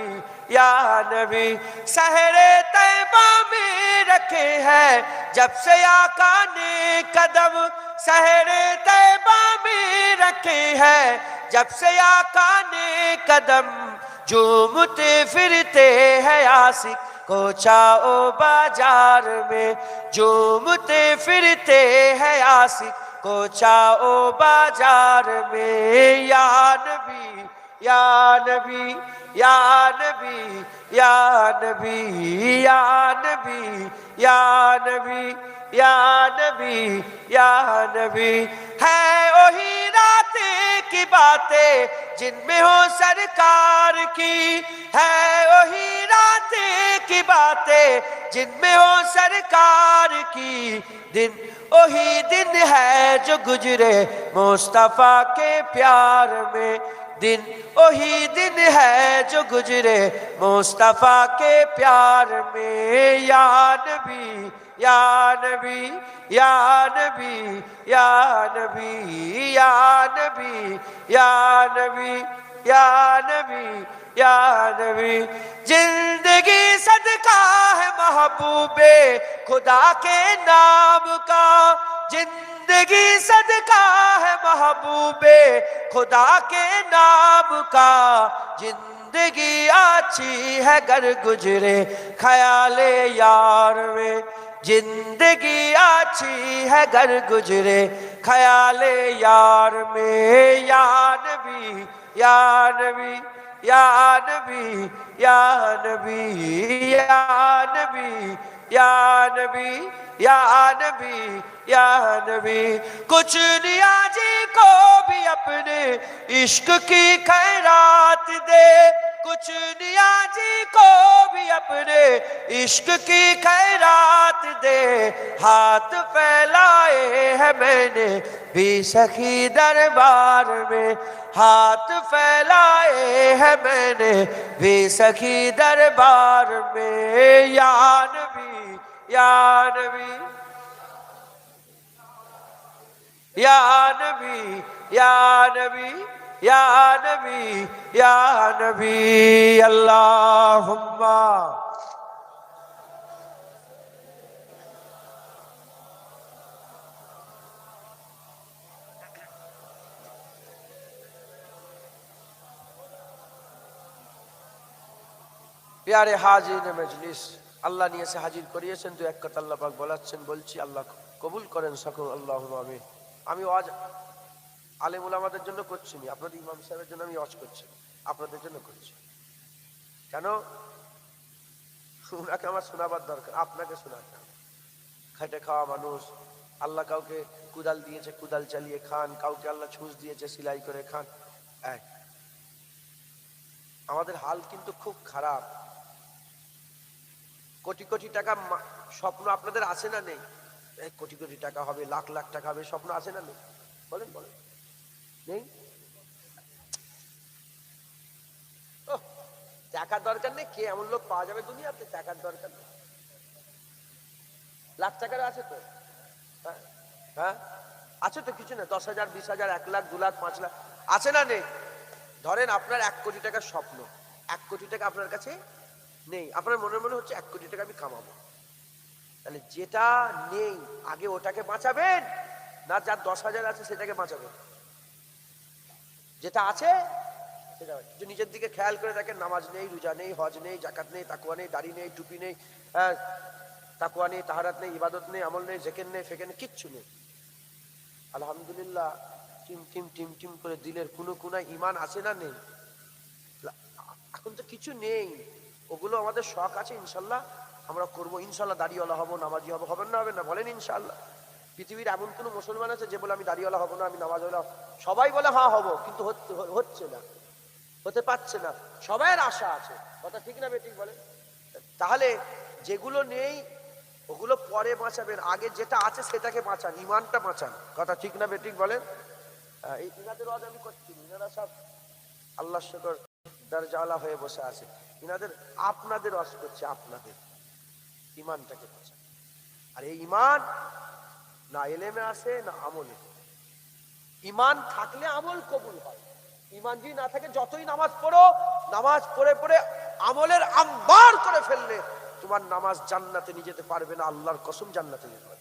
या नबी। सहरे तैबा में रखे हैं जब से आका ने कदम, सहरे तैबा में रखे हैं जब से आका ने कदम। झूमते फिरते हैं आशिक कोचा ओ बाजार में झूमते फिरते हैं आशिक कोचा ओ बाजार में या नबी या नबी या नबी या नबी या नबी या नबी या नबी या नबी है वही रातें की बातें जिनमें हो सरकार की है वही रातें की बातें जिनमें हो सरकार की दिन वही दिन है जो गुजरे मुस्तफा के प्यार में दिन वही दिन है जो गुजरे मुस्तफा के प्यार में या नबी या नबी या नबी या नबी या नबी या नबी या नबी या नबी जिंदगी सदका है महबूबे खुदा के नाम का जिंदगी सदका है महबूबे खुदा के नाम का जिंदगी अच्छी है गर गुजरे ख्याले यार में जिंदगी अच्छी है गर गुजरे ख्याले यार में या नबी या नबी या नबी या नबी या नबी या नबी या नबी या नबी कुछ नियाजी को भी अपने इश्क की खैरात दे कुछ नियाजी को भी अपने इश्क की खैरात दे हाथ फैलाए हैं मैंने भी सखी दरबार में हाथ फैलाए हैं मैंने भी सखी दरबार में या नबी या नबी या नबी या नबी या नबी या नबी अल्लाहुम्मा प्यारे हाजिर मजलिस আল্লাহ নিয়ে এসে হাজির করিয়েছেন তো এক কথা আল্লাহ পাক বলাচ্ছেন বলছি আল্লাহ কবুল করেন সকল আল্লাহুম্মা আমিন আমি ওয়াজ আলেম ওলামাদের জন্য করছি না আপনাদের ইমাম সাহেবের জন্য আমি ওয়াজ করছি আপনাদের জন্য করছি কেন ওনাকে আমার শোনাবার দরকার আপনাকে শোনাতে খেটে খাওয়া মানুষ আল্লাহ কাউকে কুদাল দিয়েছে কুদাল চালিয়ে খান কাউকে আল্লাহ ছুঁচ দিয়েছে সেলাই করে খান আমাদের হাল কিন্তু খুব খারাপ কোটি কোটি টাকা স্বপ্ন আপনাদের আছে না নেই কোটি কোটি টাকা হবে লাখ লাখ টাকা হবে স্বপ্ন আছে না নেই বলেন বলেন নেই টাকার দরকার নেই কে এমন লোক পাওয়া যাবে দুনিয়াতে টাকার দরকার নেই লাখ টাকার আছে তো হ্যাঁ আছে তো কিছু না 10,000 20,000 1 লাখ 2 লাখ 5 লাখ আছে না নেই ধরেন আপনার 1 কোটি টাকার স্বপ্ন 1 কোটি টাকা আপনার কাছে নেই আপনার মনে মনে হচ্ছে 1 কোটি টাকা আমি কামাবো তাহলে যেটা নেই আগে ওটাকে বাঁচাবেন না যার 10,000 আছে সেটাকে বাঁচাবেন যেটা আছে সেটা যে নিজের দিকে খেয়াল করে দেখেন নামাজ নেই রোজা নেই হজ নেই যাকাত নেই তাকওয়া নেই দাড়ি নেই টুপি নেই তাকওয়া নেই তাহারাত নেই ইবাদত নেই আমল নেই জিকির নেই ফিকির নেই কিচ্ছু নেই আলহামদুলিল্লাহ টিম টিম টিম টিম করে দিলের কোন কোনায় ঈমান আছে না নেই এখন তো কিছু নেই ওগুলো আমাদের শখ আছে ইনশাআল্লাহ আমরা করব ইনশাআল্লাহ দাড়িওয়ালা হব নামাজি হব হবেন না হবে না বলেন ইনশাআল্লাহ পৃথিবীর এমন কোন মুসলমান আছে যে বলে আমি দাড়িওয়ালা হব না আমি নামাজওয়ালা সবাই বলে হ্যাঁ হব কিন্তু হচ্ছে না হতে পারছে না সবার আশা আছে কথা ঠিক না বেঠিক বলেন তাহলে যেগুলো নেই ওগুলো পরে বাঁচাবেন আগে যেটা আছে সেটাকে বাঁচান ঈমানটা বাঁচান কথা ঠিক না বেঠিক বলেন এই ইনাদের ওয়াজ আমি করছি ইনারা সব আল্লাহর শুকর দরজাওয়ালা হয়ে বসে আছে ইনাদের আপনাদের ওয়াজ করছে আপনাদের ঈমানটাকে বাঁচান আর এই ঈমান না ইলমে আছে না আমলে ঈমান থাকলে আমল কবুল হয় ঈমান যদি না থাকে যতই নামাজ পড়ো নামাজ পড়ে পড়ে আমলের আম্বার করে ফেললে তোমার নামাজ জান্নাতে নিয়ে যেতে পারবে না আল্লাহর কসম জান্নাতে নিয়ে যাবে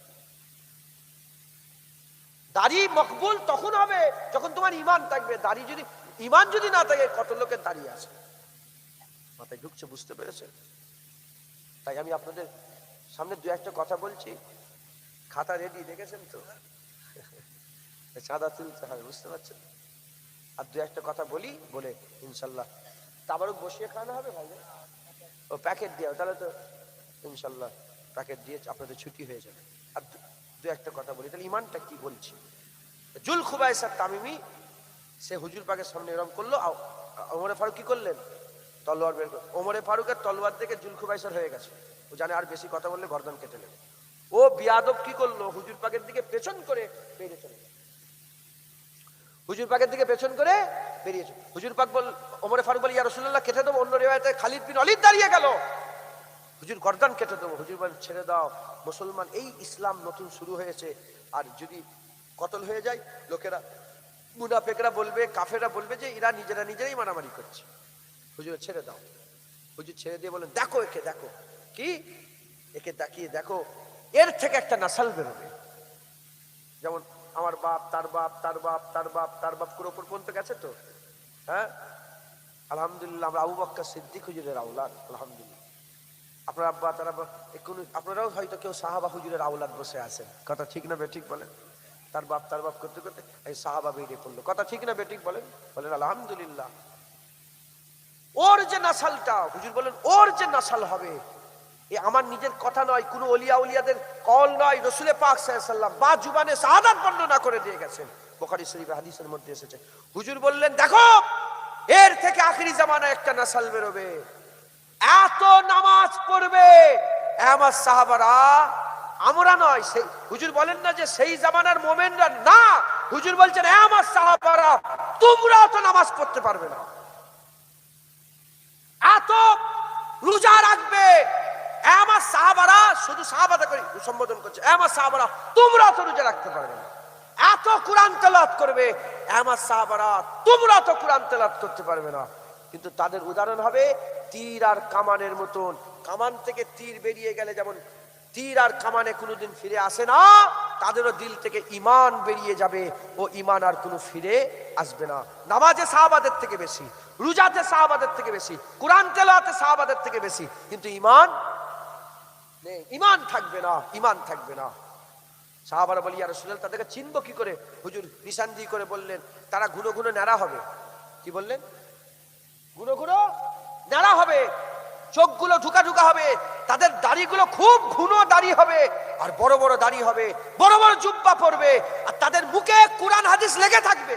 দাড়ি মকবুল তখন হবে যখন তোমার ঈমান থাকবে দাড়ি যদি ঈমান যদি না থাকে কত লোকের দাড়ি আছে মাথায় ঢুকছে বুঝতে পেরেছেন তাই আমি আপনাদের সামনে দু একটা কথা বলছি, খাতা রেডি দেখেছেন তো, চাঁদা তুলতে হবে, বুঝতে পারছেন? আর দু একটা কথা বলি, বলে ইনশাল্লাহ আবারও বসিয়ে খাওয়ানো হবে ভাই, ও প্যাকেট দিয়ে, তাহলে তো ইনশাল্লাহ প্যাকেট দিয়ে আপনাদের ছুটি হয়ে যাবে। আর দু একটা কথা বলি, তাহলে ইমানটা কি বলছি। জুল খুবাইসাত তামিমি সে হুজুর পাকের সামনে এরকম করলো, ওমরে ফারুক কি করলেন, তলোয়ার বের করে। ওমরে ফারুকের তলোয়ার থেকে জুল খুবাইসার হয়ে গেছে, ও জানে আর বেশি কথা বললে গর্দন কেটে নেবে। ও বিয়াদব কি করলো, হুজুর পাকের দিকে পেছন করে বেরিয়ে চলে গেল, হুজুর পাকের দিকে পেছন করে বেরিয়ে চলে। হুজুর পাক বল, ওমরে ফারুক বলে ইয়া রাসূলুল্লাহ কেটে দেবো। অন্য রিওয়ায়াতে খালিদ বিন ওয়ালিদ দাঁড়িয়ে গেল, হুজুর গর্দান কেটে দেবো। হুজুর বলেন ছেড়ে দাও, মুসলমান, এই ইসলাম নতুন শুরু হয়েছে, আর যদি কতল হয়ে যায় লোকেরা, মুনাফিকরা বলবে, কাফেররা বলবে যে এরা নিজেরাই মারামারি করছে। হুজুর ছেড়ে দাও। হুজুর ছেড়ে দিয়ে বলেন দেখো একে, দেখো কি, একে তাকিয়ে দেখো, এর থেকে একটা নাসাল বেরোবে, যেমন আমার বাপ, তার বাপ, তার বাপ, তার বাপ, তার বাপ করে ওপর পর্যন্ত গেছে তো। হ্যাঁ আলহামদুলিল্লাহ, আমরা আবু বকর সিদ্দিক হুজুরের আওলাদ, আলহামদুলিল্লাহ। আপনার আব্বা, তার আব্বা, আপনারাও হয়তো কেউ সাহাবা হুজুরের আওলাদ বসে আছেন, কথা ঠিক না বেঠিক বলেন? তার বাপ করতে করতে এই সাহাবা বেরিয়ে পড়লো, কথা ঠিক না বেঠিক বলেন? বলেন আলহামদুলিল্লাহ। ওর যে নাসালটা, হুজুর বলেন ওর যে নাসাল হবে, এ আমার নিজের কথা নয়, কোনো ওলিয়া উলিয়াদের কল নয়, রসুল পাক সাল্লাল্লাহু আলাইহি ওয়াসাল্লাম বা জুবানে শাহাদাত বর্ণনা করে দিয়ে গেছেন, বুখারী শরীফে হাদিসের মধ্যে এসেছে। হুজুর বললেন দেখো এর থেকে আখিরি জামানায় একটা নাসাল বেরোবে, এত নামাজ পড়বে আমার সাহাবারা, আমরা নয়। সেই হুজুর বলেন না যে সেই জামানার মোমেনরা, না, হুজুর বলছেন আমার সাহাবারা তোমরাও তো নামাজ পড়তে পারবে না, এত রোজা রাখবে আমার সাহাবারা, শুধু সাহাবাদা করে সম্বোধন করছে, আমার সাহাবারা তোমরা তো রোজা রাখতে পারবে না, এত কোরআন তেলাওয়াত করবে আমার সাহাবারা তোমরা তো কোরআন তেলাওয়াত করতে পারবে না। কিন্তু তাদের উদাহরণ হবে তীর আর কামানের মতন, কামান থেকে তীর বেরিয়ে গেলে যেমন তীর আর কামানে কোনোদিন ফিরে আসে না, তাদেরও দিল থেকে ঈমান বেরিয়ে যাবে, ও ঈমান আর কোনো ফিরে আসবে না। নামাজে সাহাবাদের থেকে বেশি, রোজাতে সাহাবাদের থেকে বেশি, কোরআন তেলাওয়াতে সাহাবাদের থেকে বেশি, কিন্তু ঈমান নেই, ঈমান থাকবে না, ঈমান থাকবে না। সাহাবারা বলি ইয়া রাসূলুল্লাহ তাদেরকে চিনব কি করে? হুজুর নিশানদি করে বললেন তারা ঘুনো ঘুনো ন্যাড়া হবে। কি বললেন? ঘুনো ঘুনো ন্যাড়া হবে, চোখগুলো ঢুকা ঢুকা হবে, তাদের দাড়িগুলো খুব ঘুনো দাড়ি হবে, আর বড় বড় দাড়ি হবে, বড় বড় জুব্বা পরবে, আর তাদের মুখে কোরআন হাদিস লেগে থাকবে,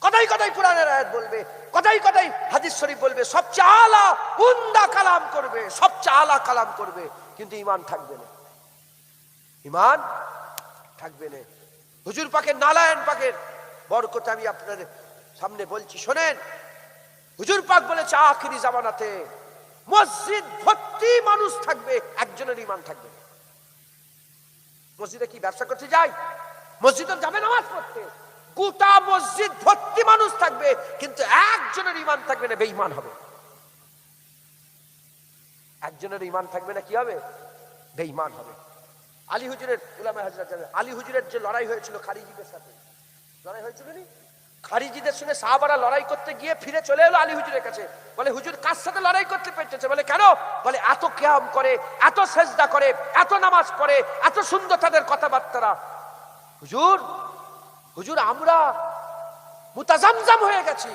কথাই কথাই কোরআনের আয়াত বলবে, কথাই কথাই হাদিস শরীফ বলবে, সবচেয়ে আলা উমদা কালাম করবে, সবচেয়ে আলা কালাম করবে, কিন্তু ঈমান থাকবে না, ঈমান থাকবে না। হুজুর পাকের নালায়েন পাকের বরকত আমি আপনাদের সামনে বলছি, শোনেন। হুজুর পাক বলেছে আখিরি জামানাতে মসজিদ ভর্তি মানুষ থাকবে, একজনের ঈমান থাকবে না। মসজিদে কি ব্যবসা করতে যায়? মসজিদে যাবে নামাজ পড়তে, গোটা মসজিদ ভর্তি মানুষ থাকবে, কিন্তু একজনের ঈমান থাকবে না, বেঈমান হবে। একজনের ঈমান থাকবে না, কি হবে? বেঈমান হবে। আলী হুজুরের উলামায়ে হযরত জানেন, আলী হুজুরের যে লড়াই হয়েছিল খারিজিদের সাথে, লড়াই হয়েছিল নি? খারিজিদের সঙ্গে সাহাবারা লড়াই করতে গিয়ে ফিরে চলে এলো আলী হুজুরের কাছে, বলে হুজুর কার সাথে লড়াই করতে পেরেছে? বলে কেন? বলে এত কিয়াম করে, এত সেজদা করে, এত নামাজ পড়ে, এত সুন্দর তাদের কথাবার্তা। হুজুর হুজুর আমরা মুতাজামজাম হয়ে গেছি,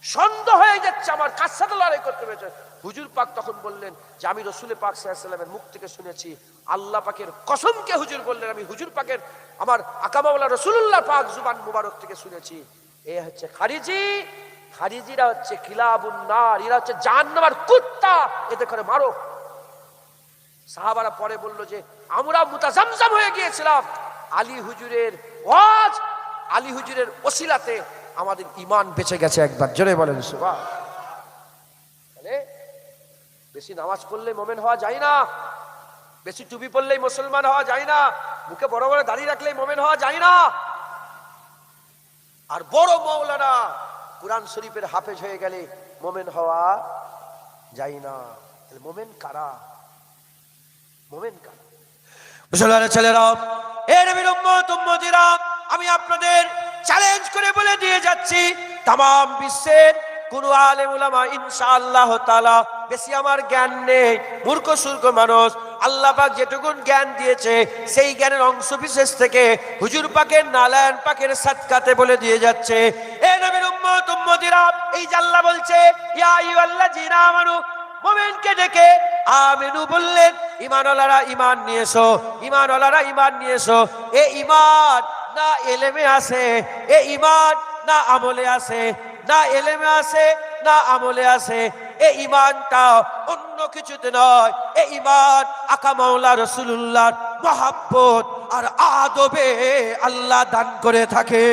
সন্দেহ হয়ে যাচ্ছে আমার, কার সাথে লড়াই করতে পেরেছে? হুজুর পাক তখন বললেন যে আমি রাসূল পাক সাল্লাল্লাহু আলাইহি ওয়াসাল্লামের মুখ থেকে শুনেছি, আল্লাহ পাকের কসমকে হুজুর বললেন, আমি হুজুর পাকের আমার আকামাওয়ালা রাসূলুল্লাহ পাক জুবান মুবারক থেকে শুনেছি, এ হচ্ছে খারিজি, খারিজিরা হচ্ছে কিলাবুন নার, এরা হচ্ছে জাহান্নামের কুত্তা, এতে করে মারো। সাহাবারা পরে বলল যে আমরা মুতাজামজাম হয়ে গিয়েছিলাম, আলী হুজুরের ওয়াজ, আলী হুজুরের ওসিলাতে আমাদের ঈমান বেঁচে গেছে। একবার জোরে বলেন সুবহানাল্লাহ। তাহলে বেশি নামাজ পড়লে মুমিন হওয়া যায় না, বেশি টুপি পড়লেই মুসলমান হওয়া যায় না, মুখে বড় বড় দাড়ি রাখলেই মুমিন হওয়া যায় না, আর বড় মাওলানা কুরআন শরীফের হাফেজ হয়ে গেলে মুমিন হওয়া যায় না। তাহলে মুমিন কারা? মুমিন কারা? মুসলমানের ছেলেরা, এ নবীর উম্মত উম্মতিরা, আমি আপনাদের চ্যালেঞ্জ করে বলে দিয়ে যাচ্ছি, তাম বিশ্বের কোন আলেম উলামা ইনশাআল্লাহ তাআলা বেশি আমার জ্ঞান নেই, মূর্খ সূর্খ মানুষ, আল্লাহ পাক যেটুকুন জ্ঞান দিয়েছে সেই জ্ঞানের অংশ বিশেষ থেকে হুজুর পাকের নালায়ন পাকের সাদকাতে বলে দিয়ে যাচ্ছে। এ নবীর উম্মত উম্মতিরা, এই যে আল্লাহ বলছে ইয়া আইয়ুহাল্লাযীনা আমানু, মুমিনকে ডেকে আমিনু বললেন, ঈমানওয়ালারা ঈমান নিয়ে এসো, ঈমানওয়ালারা ঈমান নিয়ে এসো। এ ঈমান না ইলমে আছে, এ ঈমান না আমলে আছে, না ইলমে আছে না আমলে আছে। এই ঈমানটা অন্য কিছুতে নয়, এই ঈমান আকা মাওলা রাসূলুল্লাহর মহব্বত আর আদবে আল্লাহ দান করে থাকে।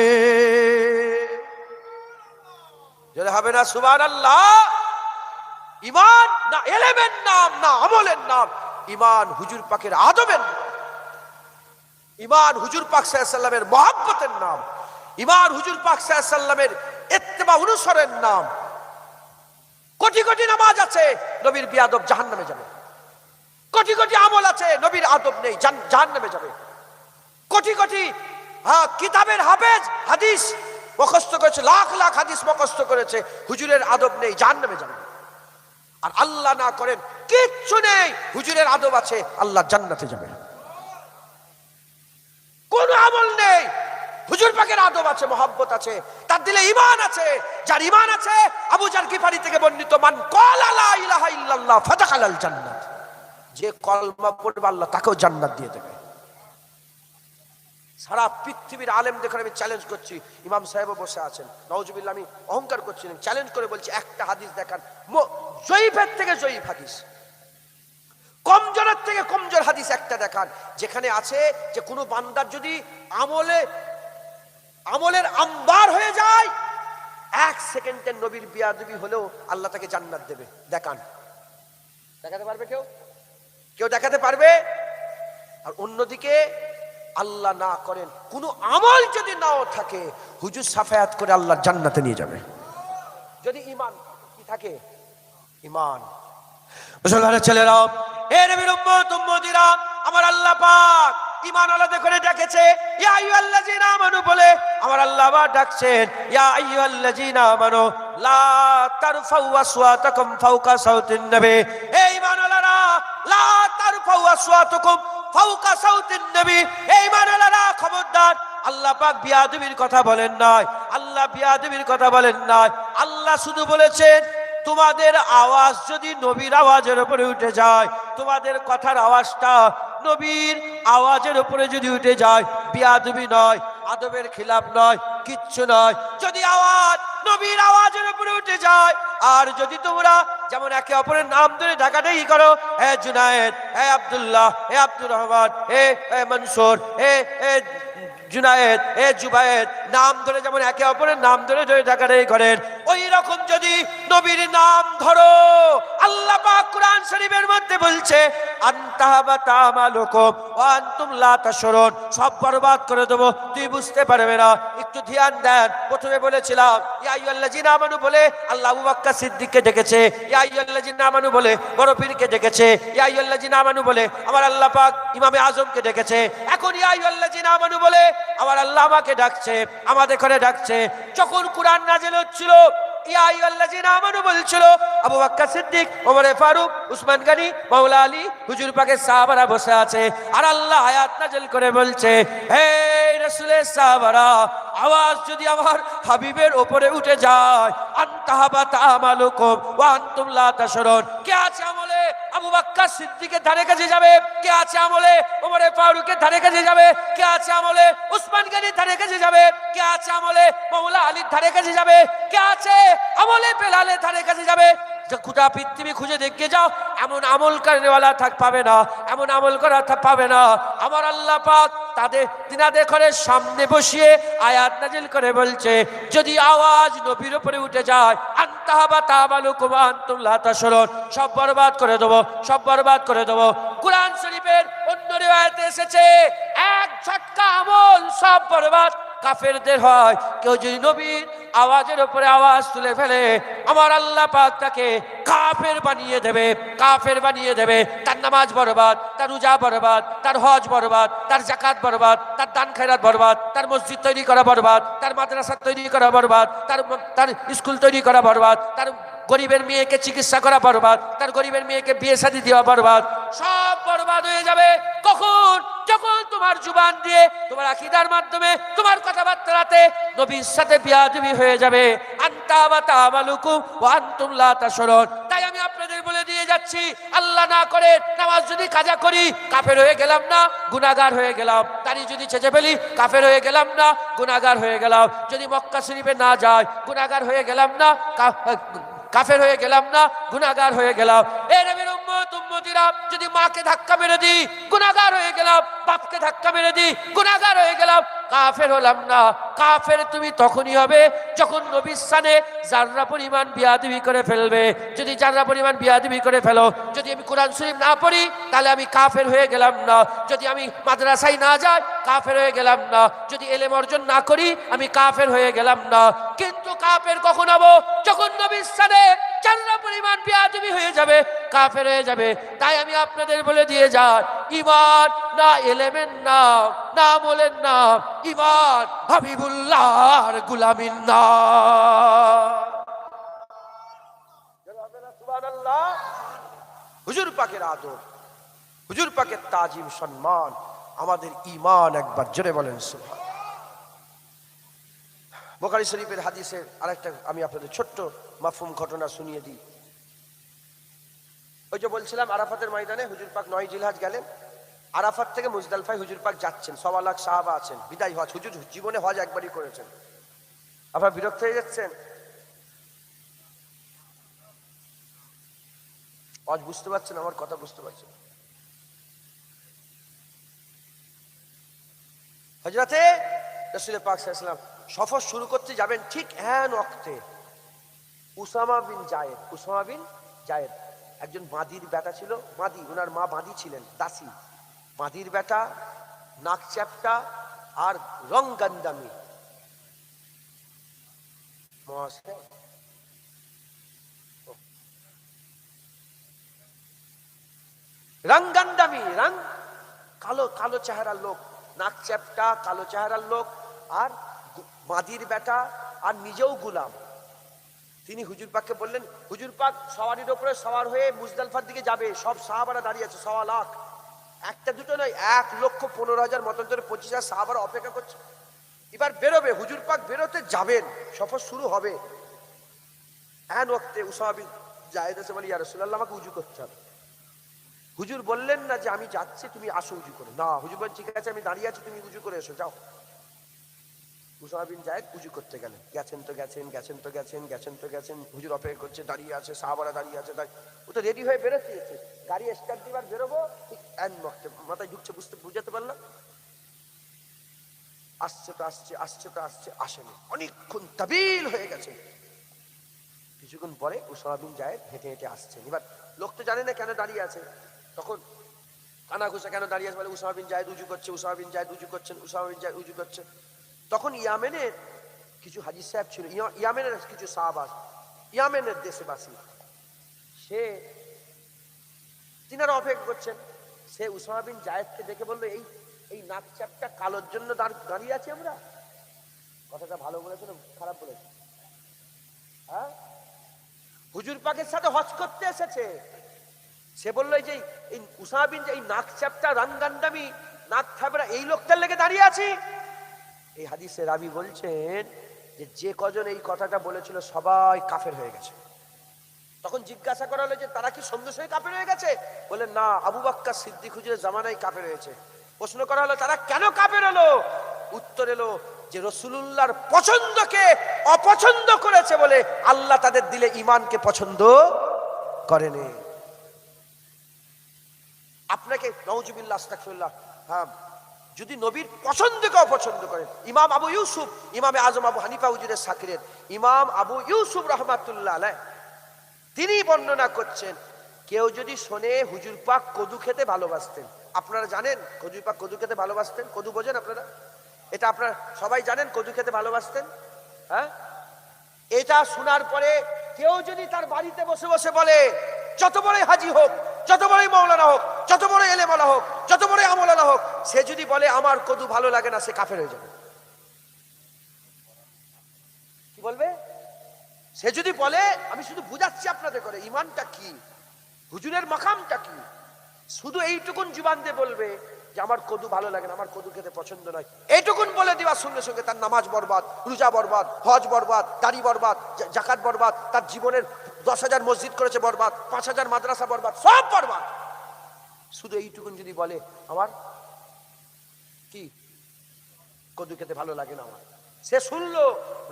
যদি হবে না সুবহানাল্লাহ। ঈমান না ইলমের নাম, না আমলের নাম, ঈমান হুজুর পাকের আদবের নাম, ঈমান হুজুর পাক সাল্লাল্লাহু আলাইহি ওয়াসাল্লামের মহব্বতের নাম, ঈমান হুজুর পাক সাল্লাল্লাহু আলাইহি ওয়াসাল্লামের ইত্তেবা অনুসরণের নাম। কোটি কোটি নামাজ আছে, নবীর বেয়াদব জাহান্নামে যাবে। কোটি কোটি আমল আছে, নবীর আদব নেই, জাহান্নামে যাবে। কোটি কোটি কিতাবের হাফেজ, হাদিস মুখস্থ করেছে, লাখ লাখ হাদিস মুখস্থ করেছে, হুজুরের আদব নেই, জাহান্নামে যাবে। আর আল্লাহ না করেন কিচ্ছু নেই, হুজুরের আদব আছে, আল্লাহ জান্নাতে যাবে। কোন আমল নেই, হুজুর পাকের আদব আছে, মহব্বত আছে, তার দিলে ঈমান আছে। যার ঈমান আছে, আবু জার গিফারি থেকে বর্ণিত, মান ক্বালা লা ইলাহা ইল্লাল্লাহ ফাদাখালাল জান্নাত, যে কলমা পড়বে আল্লাহ তাকেও জান্নাত দিয়ে দেবে। সারা পৃথিবীর আলেমদের আমি চ্যালেঞ্জ করছি, ইমাম সাহেবও বসে আছেন, নাউজুবিল্লাহ, আমি অহংকার করছি না, চ্যালেঞ্জ করে বলছি, একটা হাদিস দেখান, জয়ীফের থেকে জয়ীফ হাদিস, কমজোরের থেকে কমজোর হাদিস একটা দেখান, যেখানে আছে যে কোনো বান্দার যদি আমলের আম্বার হয়ে যায়, এক সেকেন্ডের নবীর বিয়াদবি হলেও আল্লাহ তাকে জান্নাত দেবে। দেখান, দেখাতে পারবে কেউ? কেউ দেখাতে পারবে? আর অন্যদিকে আল্লাহ না করেন কোন আমল যদি নাও থাকে, হুজুর সাফায়াত করে আল্লাহ জান্নাতে নিয়ে যাবে, যদি ঈমান কি থাকে। ঈমান। মুসলমানের ছেলেরা, হে নবীর উম্মত উম্মতিরা, আমার আল্লাহ পাক ঈমানওয়ালাদের করে ডেকেছে ইয়া আইয়ুহাল্লাযীনা আমানু বলে, আমার আল্লাহ পাক ডাকছেন ইয়া আইয়ুহাল্লাযীনা আমানু লা তারফাউ আসওয়াতাকুম ফাওকা সাউতিন নবী। হে ঈমানওয়ালারা, লা তারফাউ আসওয়াতাকুম ফাওকা সাউতিন নবী। হে ঈমানওয়ালারা, খবরদার, আল্লাহ পাক বিয়াদবির কথা বলেন নাই, আল্লাহ বিয়াদবির কথা বলেন নাই। আল্লাহ শুধু বলেছেন তোমাদের আওয়াজ যদি নবীর আওয়াজের উপরে উঠে যায়, তোমাদের কথার আওয়াজটা নবীর আওয়াজের উপরে যদি উঠে যায়, বিয়াদবি নয়, আদবের খিলাফ নয়, কিচ্ছু নয়। যদি আওয়াজ নবীর আওয়াজের উপরে উঠে যায়, আর যদি তোমরা যেমন একে অপরের নাম ধরে ডাকাডাকি করো, হে জুনায়েদ, হে আব্দুল্লাহ, হে আব্দুর রহমান, হে মনসুর, হে জুনায়েদ, হে জুবায়েদ, নাম ধরে যেমন একে অপরের নাম ধরে ডাকাডাকি করেন, ওই রকম যদি নবীর নাম ধরো, আল্লাহ পাক কুরআন শরীফের মধ্যে বলছে আনতাহাবাতা আমালুকুম ওয়া আনতুম লা তাশউরুন, সব বরবাদ করে দেব, তুই বুঝতে পারবে না। একটু ধ্যান দেন, প্রথমে বলেছিলাম ইয়া আইয়ুহাল্লাযীনা আমানু বলে আল্লাহ আবু বকর সিদ্দিককে ডেকেছে, ইয়া আইয়ুহাল্লাযীনা আমানু বলে বড় পীরকে ডেকেছে, ইয়া আইয়ুহাল্লাযীনা আমানু বলে আমার আল্লাহ পাক ইমামে আজমকে ডেকেছে। এখন ইয়া আইয়ুহাল্লাযীনা আমানু বলে আমার আল্লাহ আমাকে ডাকছে, আমাদের ঘরে ডাকছে। যখন কুরআন নাযিল হচ্ছিল, ইয়া আইয়ুহাল্লাযীনা আমানু বলছিল, আবু বকর সিদ্দিক, ওমর ফারুক, উসমান গনি, মাওলা আলী, হুজুর পাকের সাহাবারা বসে আছে, আর আল্লাহ আয়াত নাযিল করে বলছে, হে রাসূলের সাহাবারা, আওয়াজ যদি আমার হাবিবের উপরে উঠে যায়, আনতাহাবাতা আমালুকুম ওয়া আনতুম লা তাশউরুন, কে আছে আমলে আবু বকর সিদ্দিকের ধারে কাছে যাবে, কে আছে আমলে ওমর ফারুকের ধারে কাছে যাবে, কে আছে আমলে উসমান গনির ধারে কাছে যাবে, কে আছে আমলে মাওলা আলীর ধারে কাছে যাবে, কে আছে আমলে বেলালের ধারে কাছে যাবে। গোটা পৃথিবী খুঁজে দেখে যাও, এমন আমল করেওয়ালা পাবে না, এমন আমল করা পাবে না। আমার আল্লাহ পাক তিনাদের ঘরের সামনে বসিয়ে আয়াত নাজিল করে বলছে, যদি আওয়াজ নবীর উপরে উঠে যায়, আনতাহাবাতা আমালুকুম ওয়া আনতুম লা তাশউরুন, সব বরবাদ করে দেবো, সব বরবাদ করে দেবো। কুরআন শরীফের অন্য রিওয়ায়াতে এসেছে, এক ঝটকা আমল সব বরবাদ, কাফেরদের হয়। কেউ যদি নবীর আওয়াজের উপরে আওয়াজ তুলে ফেলে, আমার আল্লাহ পাক তাকে কাফের বানিয়ে দেবে, কাফের বানিয়ে দেবে। তার নামাজ বরবাদ, তার রোজা বরবাদ, তার হজ বরবাদ, তার যাকাত বরবাদ, তার দান খয়রাত বরবাদ, তার মসজিদ তৈরি করা বরবাদ, তার মাদ্রাসা তৈরি করা বরবাদ, তার স্কুল তৈরি করা বরবাদ, তার গরিবের মেয়েকে চিকিৎসা করা বরবাদ, তার গরিবের মেয়েকে বিয়ে শাদী দেওয়া বরবাদ, সব বরবাদ হয়ে যাবে। কখন? যখন তোমার জুবান দিয়ে, তোমার আকীদার মাধ্যমে, তোমার কথাবার্তাতে নবীর সাথে বিয়াদবি হয়ে যাবে। আনতা ওয়া তা'মালুকুম ওয়া আনতুম লা তাশউরুন। তাই আমি আপনাদের বলে দিয়ে যাচ্ছি, আল্লাহ না করে নামাজ যদি কাজা করি, কাফের হয়ে গেলাম না, গুনাহগার হয়ে গেলাম। দাড়ি যদি ছেঁচে ফেলি, কাফের হয়ে গেলাম না, গুনাহগার হয়ে গেলাম। যদি মক্কা শরীফে না যাই, গুনাহগার হয়ে গেলাম না, কাফের হয়ে গেলাম না, গুনাহগার হয়ে গেলাম। এই নবীর উম্মত উম্মতিরা, যদি মাকে ধাক্কা মেরে দিই, গুনাহগার হয়ে গেলাম। বাপকে ধাক্কা মেরে দিই, গুনাহগার হয়ে গেলাম। কাফের হলাম না। কাফের তুমি তখনই হবে যখন নবীর শানে যাররা পরিমাণ বিয়াদবি করে ফেলবে। যদি যাররা পরিমাণ বিয়াদবি করে ফেলো, যদি আমি কোরআন শরীফ না পড়ি, তাহলে আমি কাফের হয়ে গেলাম না। যদি আমি মাদ্রাসায় না যাই, কাফের হয়ে গেলাম না। যদি ইলম অর্জন না করি, আমি কাফের হয়ে গেলাম না। কিন্তু কাফের কখন হব? যখন নবীর শানে যাররা পরিমাণ বিয়াদবি হয়ে যাবে, কাফের হয়ে যাবে। তাই আমি আপনাদের বলে দিয়ে যাই, ঈমান না ইলমের নাম, না আমলের নাম, ঈমান হাবিবুল্লাহর গোলামির নাম। সুবহানাল্লাহ। হুজুর পাকের আদর, হুজুর পাকের তাজিম সম্মান, আমাদের ঈমান একবার জোরে বলেন সুবহান। বুখারী শরীফের হাদিসের আরেকটা আমি আপনাদের ছোট্ট মাফহুম ঘটনা শুনিয়ে দিই। ওই যে বলছিলাম আরাফাতের ময়দানে হুজুর পাক 9 জিলহজ গেলেন। আরাফাত থেকে মুজদালিফায় হুজুর পাক যাচ্ছেন, 1.25 লাখ সাহাবা আছেন। বিদায় হজ, হুজুর জীবনে হজ একবারই করেছেন। আপনারা বিরক্ত হয়ে যাচ্ছেন? হজ বুঝতে পারছেন? আমার কথা বুঝতে পারছেন? হযরতে রাসূল পাক সাল্লাল্লাহু আলাইহি ওয়াসাল্লাম সফর শুরু করতে যাবেন, ঠিক এন ওয়াক্তে উসামা বিন জায়েদ একজন মাদির বেটা ছিল। মাদি, ওনার মা মাদি ছিলেন, দাসী। মাদির বেটা, নাক চ্যাপটা আর রংগান্দামি। রংগান্দামি, কালো কালো চেহারার লোক, নাক চ্যাপটা, কালো চেহারার লোক, আর মাদির বেটা, আর নিজেও গোলাম। তিনি হুজুর পাককে বললেন, হুজুর পাক সওয়ারির উপরে সওয়ার হয়ে মুজদালিফার দিকে যাবে। সব সাহাবারা দাঁড়িয়ে আছে, 1.25 লাখ। একটা দুটো নয়, 1,15,000 মতন ধরে 25,000 সাহাবারা অপেক্ষা করছে। এবার বেরোবে, হুজুর পাক বেরোতে যাবেন, সফর শুরু হবে। এন ওয়াক্তে উসামা বিন জায়েদ এসে বলে, ইয়া রাসূলুল্লাহ, আমাকে উজু করতে হবে। হুজুর বললেন না যে আমি যাচ্ছি, তুমি আসো উজু করে। না, হুজুর বলেন, ঠিক আছে আমি দাঁড়িয়ে আছি, তুমি উজু করে এসো, যাও। উসামা বিন জায়েদ উজু করতে গেলেন। গেছেন। হুজুর অপেক্ষা করছে, দাঁড়িয়ে আছে, সাহাবারা দাঁড়িয়ে আছে। ও তো রেডি হয়ে বেরোচ্ছে, গাড়ি স্টার্ট দিবার বেরোবো, ঠিক এন ওয়াক্তে মাথায় ঢুকছে, বুঝতে পারলাম। আসছে, আসেনি। অনেকক্ষণ তাবিল হয়ে গেছে। কিছুক্ষণ পরে উসামা বিন জায়েদ হেঁটে হেঁটে আসছেন। এবার লোক তো জানে না কেন দাঁড়িয়ে আছে। তখন কানা ঘুষা কেন দাঁড়িয়ে আছে বলে, উসামা বিন জায়েদ উজু করছে, উসামা বিন জায়েদ উজু করছে। তখন ইয়ামেনের কিছু হাজী সাহেব ছিল, ইয়ামেনের কিছু সাহাবা, ইয়ামেনের দেশবাসী, তিনারা অপেক্ষা করছেন। সে উসামা বিন জায়েদকে দেখে বললো, এই নাক চাপটা কালোর জন্য দাঁড়িয়ে আছি আমরা। কথাটা ভালো বলেছে না খারাপ বলেছে? হ্যাঁ, হুজুর পাকের সাথে হজ করতে এসেছে। সে বললো, এই যে এই উসামা বিন, এই নাক চাপটা, রাঙ্গান্দামি, নাক থাবরা, এই লোকটার লেগে দাঁড়িয়ে আছি। এই হাদিসে রাবি বলছেন যে কজন এই কথাটা বলেছিল সবাই কাফের হয়ে গেছে। তখন জিজ্ঞাসা করা হলো যে তারা কি সঙ্গে সঙ্গে কাফের হয়ে গেছে? বলেন না, আবু বকর সিদ্দিক হুজুরের জামানায় কাফের হয়েছে। প্রশ্ন করা হলো তারা কেন কাফের হলো? উত্তর এলো যে রাসূলুল্লাহর পছন্দকে অপছন্দ করেছে বলে আল্লাহ তাদের দিলে ঈমানকে পছন্দ করেনি। আপনাকে নাউজুবিল্লাহ আস্তাগফিরুল্লাহ, হ্যাঁ, যদি নবীর পছন্দকে অপছন্দ করেন। ইমাম আবু ইউসুফ, ইমামে আজম আবু হানিফা হুজুরের সাকিরের ইমাম আবু ইউসুফ রাহমাতুল্লাহ আলাইহ, তিনি বর্ণনা করছেন, কেউ যদি শোনে হুজুর পাক কদু খেতে ভালোবাসতেন। আপনারা জানেন হুজুর পাক কদু খেতে ভালোবাসতেন? কদু বোঝেন আপনারা? এটা আপনারা সবাই জানেন কদু খেতে ভালোবাসতেন। হ্যাঁ, এটা শোনার পরে কেউ যদি তার বাড়িতে বসে বসে বলে, যত বড়ই হাজি হোক, যত বড়ই মাওলানা হোক, যত বড় এলেমওয়ালা হোক, যত বড়ই আমলানা হোক, সে যদি বলে আমার কদু ভালো লাগে না, সে কাফের হয়ে যাবে। কি বলবে? সে যদি বলে, আমি শুধু বুঝাচ্ছি আপনাদের করে ইমানটা কি, হুজুরের মাকামটা কি, শুধু এইটুকুন জুবান দিয়ে বলবে যে আমার কদু ভালো লাগে না, আমার কদু খেতে পছন্দ নয়, এইটুকুন বলে দেওয়ার সঙ্গে সঙ্গে তার নামাজ বরবাদ, রোজা বরবাদ, হজ বরবাদ, দাড়ি বরবাদ, জাকাত বরবাদ, তার জীবনের 10,000 মসজিদ করেছে বরবাদ, 5,000 মাদ্রাসা বরবাদ, সব বরবাদ। শুধু এইটুকুন যদি বলে আমার কি কদু খেতে ভালো লাগে না, আমার, সে শুনলো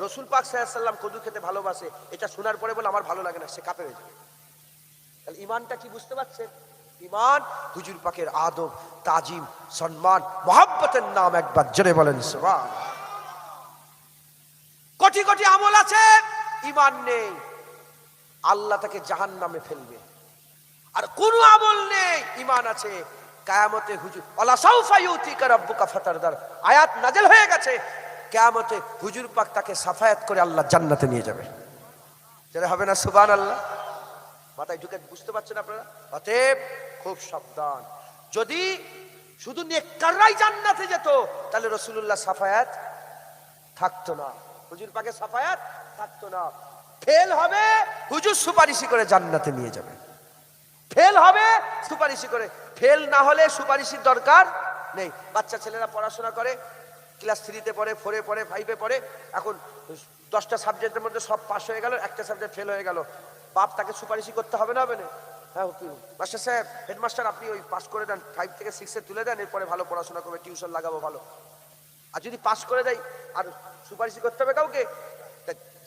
রসুল পাক সাল্লাল্লাহু আলাইহি ওয়াসাল্লাম কদু খেতে ভালোবাসে, এটা শোনার পরে বলে আমার ভালো লাগে না, সে কাফের হয়ে যাবে। তাহলে ইমানটা কি বুঝতে পারছেন? ইমান হুজুর পাকের আদব, তাজিম, সম্মান, মহব্বতের নাম। একবার জোরে বলেন সুবহান। কোটি কোটি আমল আছে, ইমান নেই, আল্লাহ তাকে জাহান্নামে ফেলবে। আর কোন আমল নেই, ইমান আছে, কিয়ামতে হুজুর ওয়ালা সাউফা ইউতিকা রাব্বুকা ফাতারদার আয়াত নাযিল হয়ে গেছে, কিয়ামতে হুজুর পাক তাকে সাফায়াত করে আল্লাহ জান্নাতে নিয়ে যাবে। যেটা হবে না সুবহানাল্লাহ? মাথায় ঢুকে বুঝতে পারছেন আপনারা? অতএব খুব সাবধান। যদি শুধু নেককাররাই জান্নাতে যেত, তাহলে রাসূলুল্লাহ সাফায়াত থাকতো না, হুজুর পাকের সাফায়াত থাকতো না। ফেল হবে, হুজুর সুপারিশি করে জান্নাতে নিয়ে যাবে। ফেল হবে সুপারিশি করে, ফেল না হলে সুপারিশির দরকার নেই। বাচ্চা ছেলেরা পড়াশোনা করে, ক্লাস 3-তে পড়ে, 4-এ পড়ে, 5-এ পড়ে, এখন 10টা সাবজেক্টের মধ্যে সব পাস হয়ে গেল, একটা সাবজেক্ট ফেল হয়ে গেল, বাপ তাকে সুপারিশি করতে হবে না? হবে না? হ্যাঁ, মাস্টার সাহেব, হেডমাস্টার, আপনি ওই পাস করে দেন, 5 থেকে 6-এ তুলে দেন, এরপরে ভালো পড়াশোনা করবে, টিউশন লাগাবো ভালো। আর যদি পাস করে দেয়, আর সুপারিশি করতে হবে কাউকে?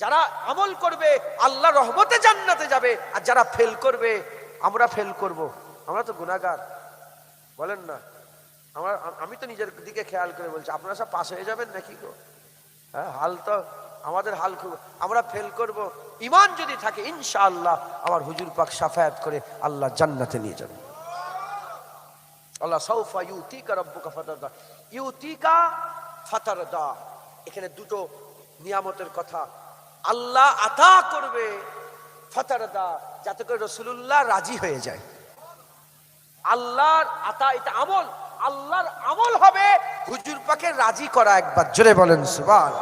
যারা আমল করবে আল্লাহ রহমতে জান্নাতে যাবে, আর যারা ফেল করবে, আমরা ফেল করব, আমরা তো গুনাহগার, বলেন না? আমি তো নিজের দিকে খেয়াল করে বলছি, আপনারা সব পাস হয়ে যাবেন নাকি গো? হ্যাঁ, হাল তো আমাদের হাল খুব, আমরা ফেল করব। ঈমান যদি থাকে ইনশাআল্লাহ আমার হুজুর পাক শাফায়াত করে আল্লাহ জান্নাতে নিয়ে যাবে। আল্লাহ সাউফা ইউতিকা রাব্বুকা ফাতারদা, ইউতিকা ফাতারদা, এখানে দুটো নিয়ামতের কথা। আল্লাহ আতা করবে, ফাতারদা, যাতে করে রাসূলুল্লাহ রাজি হয়ে যায়। আল্লাহর আতা, এটা আমল, আল্লাহর আমল হবে হুজুর পাকে রাজি করা। একবার জোরে বলেন সুবহান।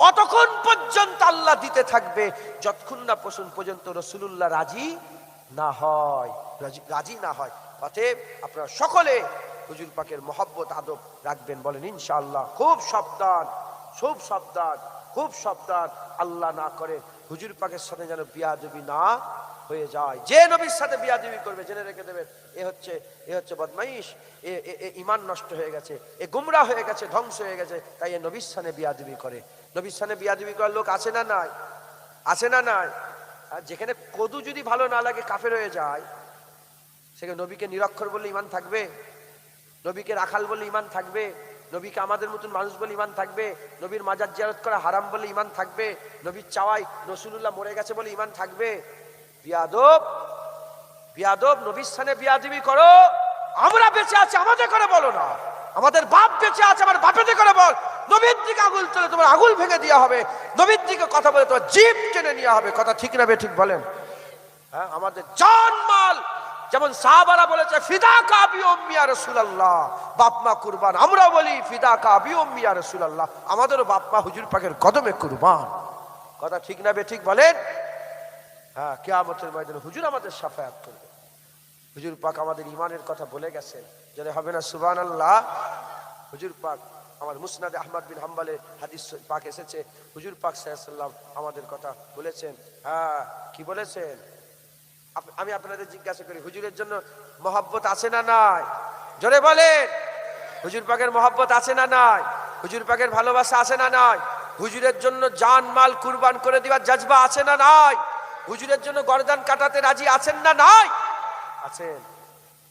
অতক্ষণ পর্যন্ত আল্লাহ দিতে থাকবে যতক্ষণ না পর্যন্ত রাসূলুল্লাহ রাজি না হয়, রাজি না হয়। অতএব আপনারা সকলে হুজুর পাকের মহব্বত আদব রাখবেন, বলেন ইনশাআল্লাহ। খুব সাবধান, খুব সাবধান, খুব সাবধান, আল্লাহ না করে হুজুর পাকের সাথে যেন বিয়াদবি না হয়ে যায়। যে নবীর সাথে বিয়াদবি করবে জেনে রেখে দেবেন, এ হচ্ছে বদমাইশ, এ ঈমান নষ্ট হয়ে গেছে, এ গুমরাহ হয়ে গেছে, ধ্বংস হয়ে গেছে, তাই এ নবীর সাথে বিয়াদবি করে। নবীর সাথে বিয়াদবি করার লোক আছে না নাই? আছে না নাই? আর যেখানে কদু যদি ভালো না লাগে কাফের হয়ে যায়, সেখানে নবীকে নিরক্ষর বলে ঈমান থাকবে? নবীকে রাখাল বলে ঈমান থাকবে? নবীকে আমাদের মতন মানুষ বলে ঈমান থাকবে? নবীর মাজার জিয়ারত করা হারাম বলে ঈমান থাকবে? নবীর চাওয়াই রাসূলুল্লাহ মরে গেছে বলে ঈমান থাকবে? বিয়াদব, বিয়াদব, নবীর সাথে বিয়াদবি করো। আমরা বেঁচে আছি আমাদের করে বলো না, আমাদের বাপ বেঁচে আছে আমার বাপেতে করে বল। নবীর দিকে আঙুল তোলে তোমার আঙুল ভেঙে দেওয়া হবে, নবীর দিকে কথা বলে তোমার জিভ টেনে নেওয়া হবে। কথা ঠিক না বেঠিক বলেন? হ্যাঁ, আমাদের জান মাল, যেমন সাহাবারা বলেছে ফিদাকা আবি উম্মি ইয়া রাসূলুল্লাহ, বাপ মা কুরবান, আমরা বলি ফিদাকা আবি উম্মি ইয়া রাসূলুল্লাহ, আমাদেরও বাপ মা হুজুর পাকের কদমে কুরবান। কথা ঠিক না বেঠিক বলেন? হ্যাঁ, কিয়ামতের ময়দানে হুজুর আমাদের শাফায়াত করবে। হুজুর পাক আমাদের ঈমানের কথা বলে গেছেন, যদি হবে না সুবহানাল্লাহ? হুজুর পাক আমার মুসনাদে আহমদ বিন হাম্বলে হাদিস পাক এসেছে, হুজুর পাক সাল্লাল্লাহু আলাইহি ওয়াসাল্লাম আমাদের কথা বলেছেন। হ্যাঁ, কি বলেছেন? আমি আপনাদের জিজ্ঞাসা করি, হুজুরের জন্য মহব্বত আছে না নাই? জোরে বলেন। হুজুর পাকের মহব্বত আছে না নাই? হুজুর পাকের ভালোবাসা আছে না নাই? হুজুরের জন্য জান মাল কুরবান করে দেওয়ার জজবা আছে না নাই? হুজুরের জন্য গর্দান কাটাতে রাজি আছেন না নাই? আছেন।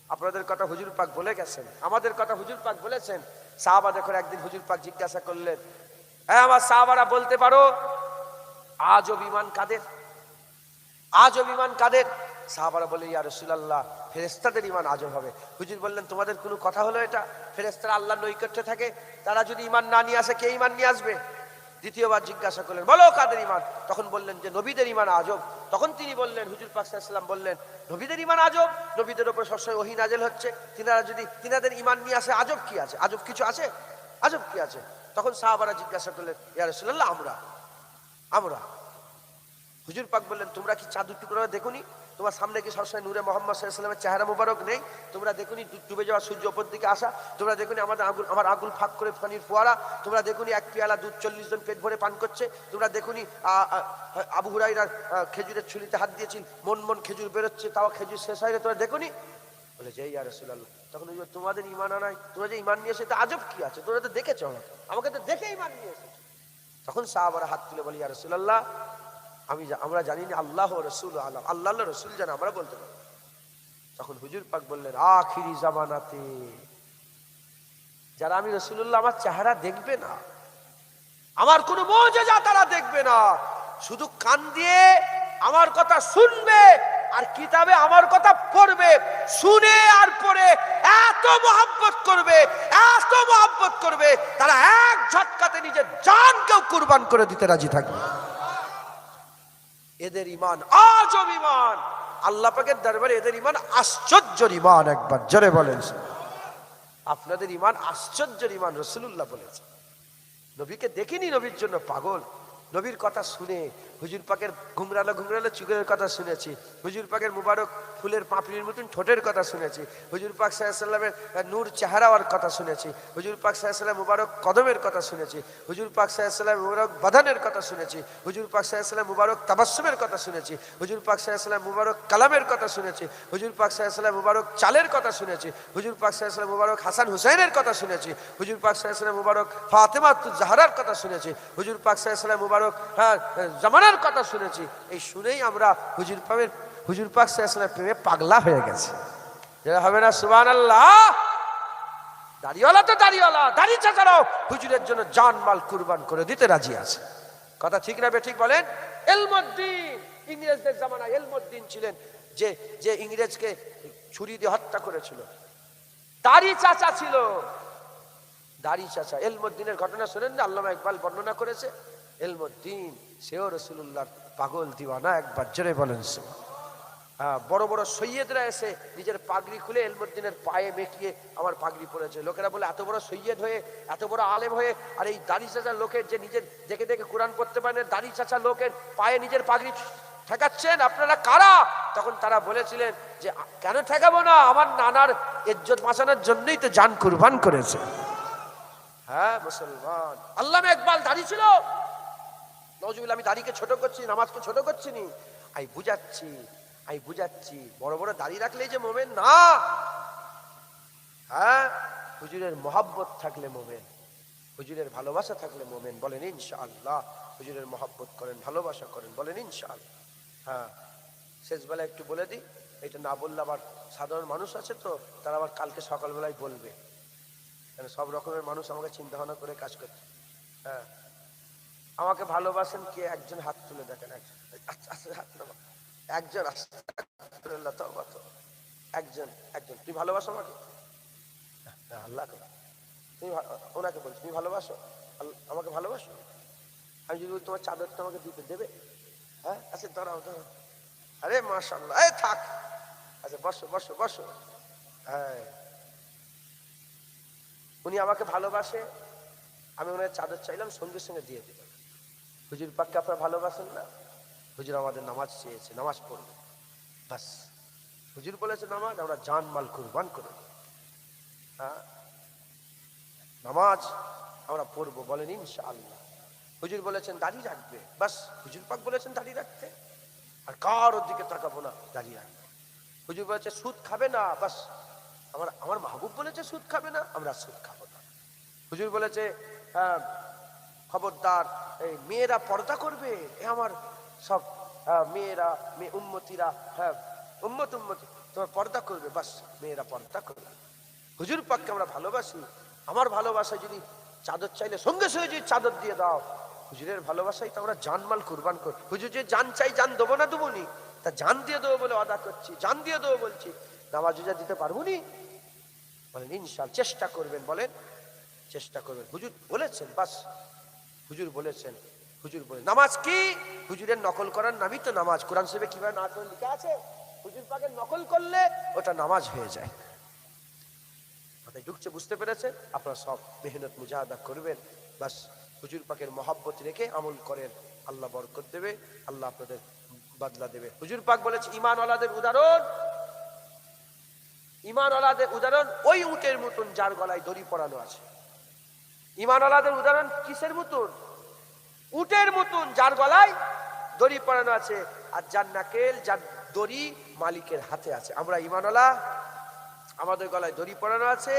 আপনাদের কথা হুজুর পাক বলে গেছেন, আমাদের কথা হুজুর পাক বলেছেন। সাহাবাদের করে একদিন হুজুর পাক জিজ্ঞাসা করলেন, হ্যাঁ আমার সাহাবারা বলতে পারো আজব ঈমান কাদের? আজব ঈমান কাদের? সাহাবারা বললেন, ইয়া রাসূলুল্লাহ, ফেরেশতাদের ঈমান আজব হবে। হুজুর বললেন, তোমাদের কোনো কথা হলো এটা? ফেরেশতারা আল্লাহর নৈকট্যে থাকে, তারা যদি ঈমান না নিয়ে আসে, কে ঈমান নিয়ে আসবে? দ্বিতীয়বার জিজ্ঞাসা করলেন, বলো কাদের ঈমান? তখন বললেন যে নবীদের ঈমান আজব। তখন তিনি বললেন, হুজুর পাক সাল্লাল্লাহু আলাইহি ওয়াসাল্লাম বললেন, নবীদের ঈমান আজব? নবীদের উপর সবসময় ওহী নাযিল হচ্ছে, তিনাদের ঈমান নিয়ে আসে, আজব কি আছে? আজব কিছু আছে? আজব কি আছে? তখন সাহাবারা জিজ্ঞাসা করলেন, ইয়া রাসূলুল্লাহ, আমরা। হুজুর পাক বললেন, তোমরা কি চাঁদ টুকরা দেখুনি? তোমার সামনে কি সবসময় নূরে মুহাম্মদ সাল্লাল্লাহু আলাইহি ওয়াসাল্লামের চেহারা মুবারক নেই? তোমরা দেখুনি ডুবে যাওয়া সূর্য উপর দিকে আসা? তোমরা দেখুনি আমার আগুন ফাঁক করে পানির ফোয়ারা? তোমরা দেখুনি এক পেয়ালা দুধ 40 জন পেট ভরে পান করছে? তোমরা দেখুনি আবু হুরায়রা খেজুরের ছুরিতে হাত দিয়েছিল, মন খেজুর বেরোচ্ছে, তাও খেজুর শেষ হয়নি? তোমরা দেখুনি? বলে যে ইয়া রাসূলুল্লাহ। তখন তোমাদের ঈমান নাই, তোমরা যে ঈমান নিয়ে এসেছো, আজব কি আছে? তোমরা তো দেখেছো, আমাকে তো দেখে ঈমান নিয়ে এসেছো। তখন সাহাবারা হাত তুলে বলে, ইয়া রাসূলুল্লাহ, আমরা জানি না আল্লাহ ও রাসূল আলাম, আল্লাহ রাসূল জানে, আমরা বলতে পারি। তখন হুজুর পাক বললেন, আখিরি জামানাতে যারা আমি রাসূলুল্লাহ আমার চেহারা দেখবে না, আমার কোন মুজিজা তারা দেখবে না, শুধু কান দিয়ে আমার কথা শুনবে আর কিতাবে আমার কথা পড়বে, শুনে আর পড়ে এত মহব্বত করবে তারা এক ঝটকাতে নিজের জানকেও কুরবান করে দিতে রাজি থাকবে। এদের ঈমান আজব ঈমান, আল্লাহ পাকের দরবারে এদের ঈমান আশ্চর্যের ঈমান। একবার জোরে বলেন, আপনাদের ঈমান আশ্চর্যের ঈমান। রাসূলুল্লাহ বলেছেন, নবীকে দেখিনি, নবীর জন্য পাগল। নবীর কথা শুনে হুজুর পাকের ঘুংরালো চুলের কথা শুনেছি, হুজুর পাকের মুবারক ফুলের পাপড়ির মতন ঠোঁটের কথা শুনেছি, হুজুর পাক সাল্লাল্লাহু আলাইহি ওয়াসাল্লামের নূর চেহারার কথা শুনেছি, হুজুর পাক সাল্লাল্লাহু আলাইহি ওয়াসাল্লাম মুবারক কদমের কথা শুনেছি, হুজুর পাক সাল্লাল্লাহু আলাইহি ওয়াসাল্লাম মুবারক বাদানের কথা শুনেছি, হুজুর পাক সাল্লাল্লাহু আলাইহি ওয়াসাল্লাম মুবারক তাবাসসুমের কথা শুনেছি, হুজুর পাক সাল্লাল্লাহু আলাইহি ওয়াসাল্লাম মুবারক কালামের কথা শুনেছি, হুজুর পাক সাল্লাল্লাহু আলাইহি ওয়াসাল্লাম মুবারক চালের কথা শুনেছি, হুজুর পাক সাল্লাল্লাহু আলাইহি ওয়াসাল্লাম মুবারক হাসান হুসাইনের কথা শুনেছি, হুজুর পাক সাল্লাল্লাহু আলাইহি ওয়াসাল্লাম মুবারক ফাতেমাতুজ জাহরার কথা শুনেছি, হুজুর পাক সাল্লাল্লাহু আলাইহি ওয়াসাল্লাম মুবারক জামানার কথা শুনেছি। এই শুনেই আমরা হুজুর পাক সাল্লাল্লাহু আলাইহি ওয়াসাল্লামের প্রেমে পাগলা হয়ে গেছে। যেটা হবে না সুবহানাল্লাহ? দাড়িওয়ালা তো দাড়িওয়ালা, দাড়ি চাচারাও হুজুরের জন্য জান মাল কুরবান করে দিতে রাজি আছে। কথা ঠিক না বেঠিক বলেন? এলমুদ্দিন, ইংরেজদের জামানায় এলমুদ্দিন ছিলেন, যে ইংরেজকে ছুরি দিয়ে হত্যা করেছিল। দাড়ি চাচা ছিল, দাড়ি চাচা। এলমুদ্দিনের ঘটনা শুনেন না? আল্লামা ইকবাল বর্ণনা করেছে। এলমুদ্দিন সেও রাসূলুল্লাহর পাগল দিওয়ানা। একবার জোরে বলেন বড় বড় সৈয়দরা এসে নিজের পাগড়ি খুলে এলমুদ্দিনের পায়ে মেকিয়ে আমার পাগড়ি পরেছে। লোকেরা বলে, এত বড় সৈয়দ হয়ে, এত বড় আলেম হয়ে, আর এই দাড়ি চাচা লোকের যে নিজের দেখে কোরআন পড়তে পারেন, দাড়ি চাচা লোকের পায়ে নিজের পাগড়ি ঠেকাচ্ছেন, আপনারা কারা? তখন তারা বলেছিলেন যে কেন ঠেকাবো না, আমার নানার ইজ্জত বাঁচানোর জন্যই তো জান কুরবান করেছে। হ্যাঁ মুসলমান, আল্লামা ইকবাল দাড়ি ছিল। নওজুবিল্লাহ, আমি দাড়িকে ছোট করছি, নামাজকে ছোট করছি নি, আমি বুঝাচ্ছি বড় বড় দাড়ি রাখলেই যে মোমেন না। হ্যাঁ, হুজুরের মহব্বত থাকলে মোমেন, হুজুরের ভালোবাসা থাকলে মোমেন। বলেন ইনশাআল্লাহ। হুজুরের মহব্বত করেন, ভালোবাসা করেন, বলেন ইনশাআল্লাহ। হ্যাঁ, শেষ বেলা একটু বলে দিই, এটা না বললে আবার সাধারণ মানুষ আছে তো, তারা আবার কালকে সকালবেলায় বলবে, কারণ সব রকমের মানুষ আমাকে চিন্তা ভাবনা করে কাজ করছে। হ্যাঁ, আমাকে ভালোবাসেন কে? একজন হাত তুলে দেখেন, একজন একজন। তুমি ভালোবাসো আমাকে? আল্লাহ, তুমি ওনাকে বলছো তুমি ভালোবাসো আমাকে? ভালোবাসো? আমি যদি তোমার চাদরটা আমাকে দিতে দেবে? হ্যাঁ, আচ্ছা দাঁড়াও। আরে মাশাআল্লাহ, এই থাক, আচ্ছা বসো। হ্যাঁ, উনি আমাকে ভালোবাসে, আমি ওনার চাদর চাইলাম, সঙ্গে সঙ্গে দিয়ে দিলাম। হুজুর পাককে আপনারা ভালোবাসেন না? হুজুর আমাদের নামাজ চেয়েছে, নামাজ পড়বে, বাস। হুজুর বলেছে নামাজ, আমরা জান মাল কুরবান করে দেব। হ্যাঁ, নামাজ আমরা পড়বো, বলেন ইনশাআল্লাহ। হুজুর বলেছেন দাড়ি রাখবে, বাস। হুজুর পাক বলেছেন দাড়ি রাখতে, আর কারোর দিকে তাকাবো না, দাড়ি রাখবে। হুজুর বলেছে সুদ খাবে না, বাস। আমার মাহবুব বলেছে সুদ খাবে না, আমরা সুদ খাবো না। হুজুর বলেছে খবরদার এই মেয়েরা পর্দা করবে, এ আমার সব মেয়েরা, উম্মতিরা, হ্যাঁ উম্মতি তোমার পর্দা করবে, বাস। মেয়েরা পর্দা করবে। হুজুর পাককে আমরা ভালোবাসি, আমার ভালোবাসা যদি চাদর চাইলে সঙ্গে সঙ্গে যদি চাদর দিয়ে দাও, হুজুরের ভালোবাসাই তো আমরা জানমাল কুরবান করি। হুজুর যে জান চাই, জান দেবো না দেবো নি? তা জান দিয়ে দেবো বলে আদা করছি, জান দিয়ে দেবো বলছি, নামাজ রোজা দিতে পারবো নি? বলেন ইনশাআল্লাহ চেষ্টা করবেন। বলেন চেষ্টা করবেন। হুজুর বলেছেন, বাস হুজুর বলেছেন, হুজুর বলে নামাজ কি? হুজুরের নকল করার নামই তো নামাজ। কোরআন শরীফে কিভাবে নামাজ লেখা আছে, হুজুর পাকের নকল করলে ওটা নামাজ হয়ে যায়। মাথায় ঢুকছে? বুঝতে পেরেছেন? আপনারা সব মেহনত মুজাহাদা করবেন, বাস হুজুর পাকের মহব্বত রেখে আমল করেন, আল্লাহ বরকত দেবে, আল্লাহ আপনাদের বদলা দেবে। হুজুর পাক বলেছে ঈমানওয়ালাদের উদাহরণ, ঈমানওয়ালাদের উদাহরণ ওই উটের মতন যার গলায় দড়ি পরানো আছে। ঈমানওয়ালাদের উদাহরণ কিসের মতন? উটের মতন যার গলায় দড়ি পরানো আছে, আর যার নাকেল, যার দড়ি মালিকের হাতে আছে। আমরা ঈমানওয়ালা, আমাদের গলায় দড়ি পরানো আছে,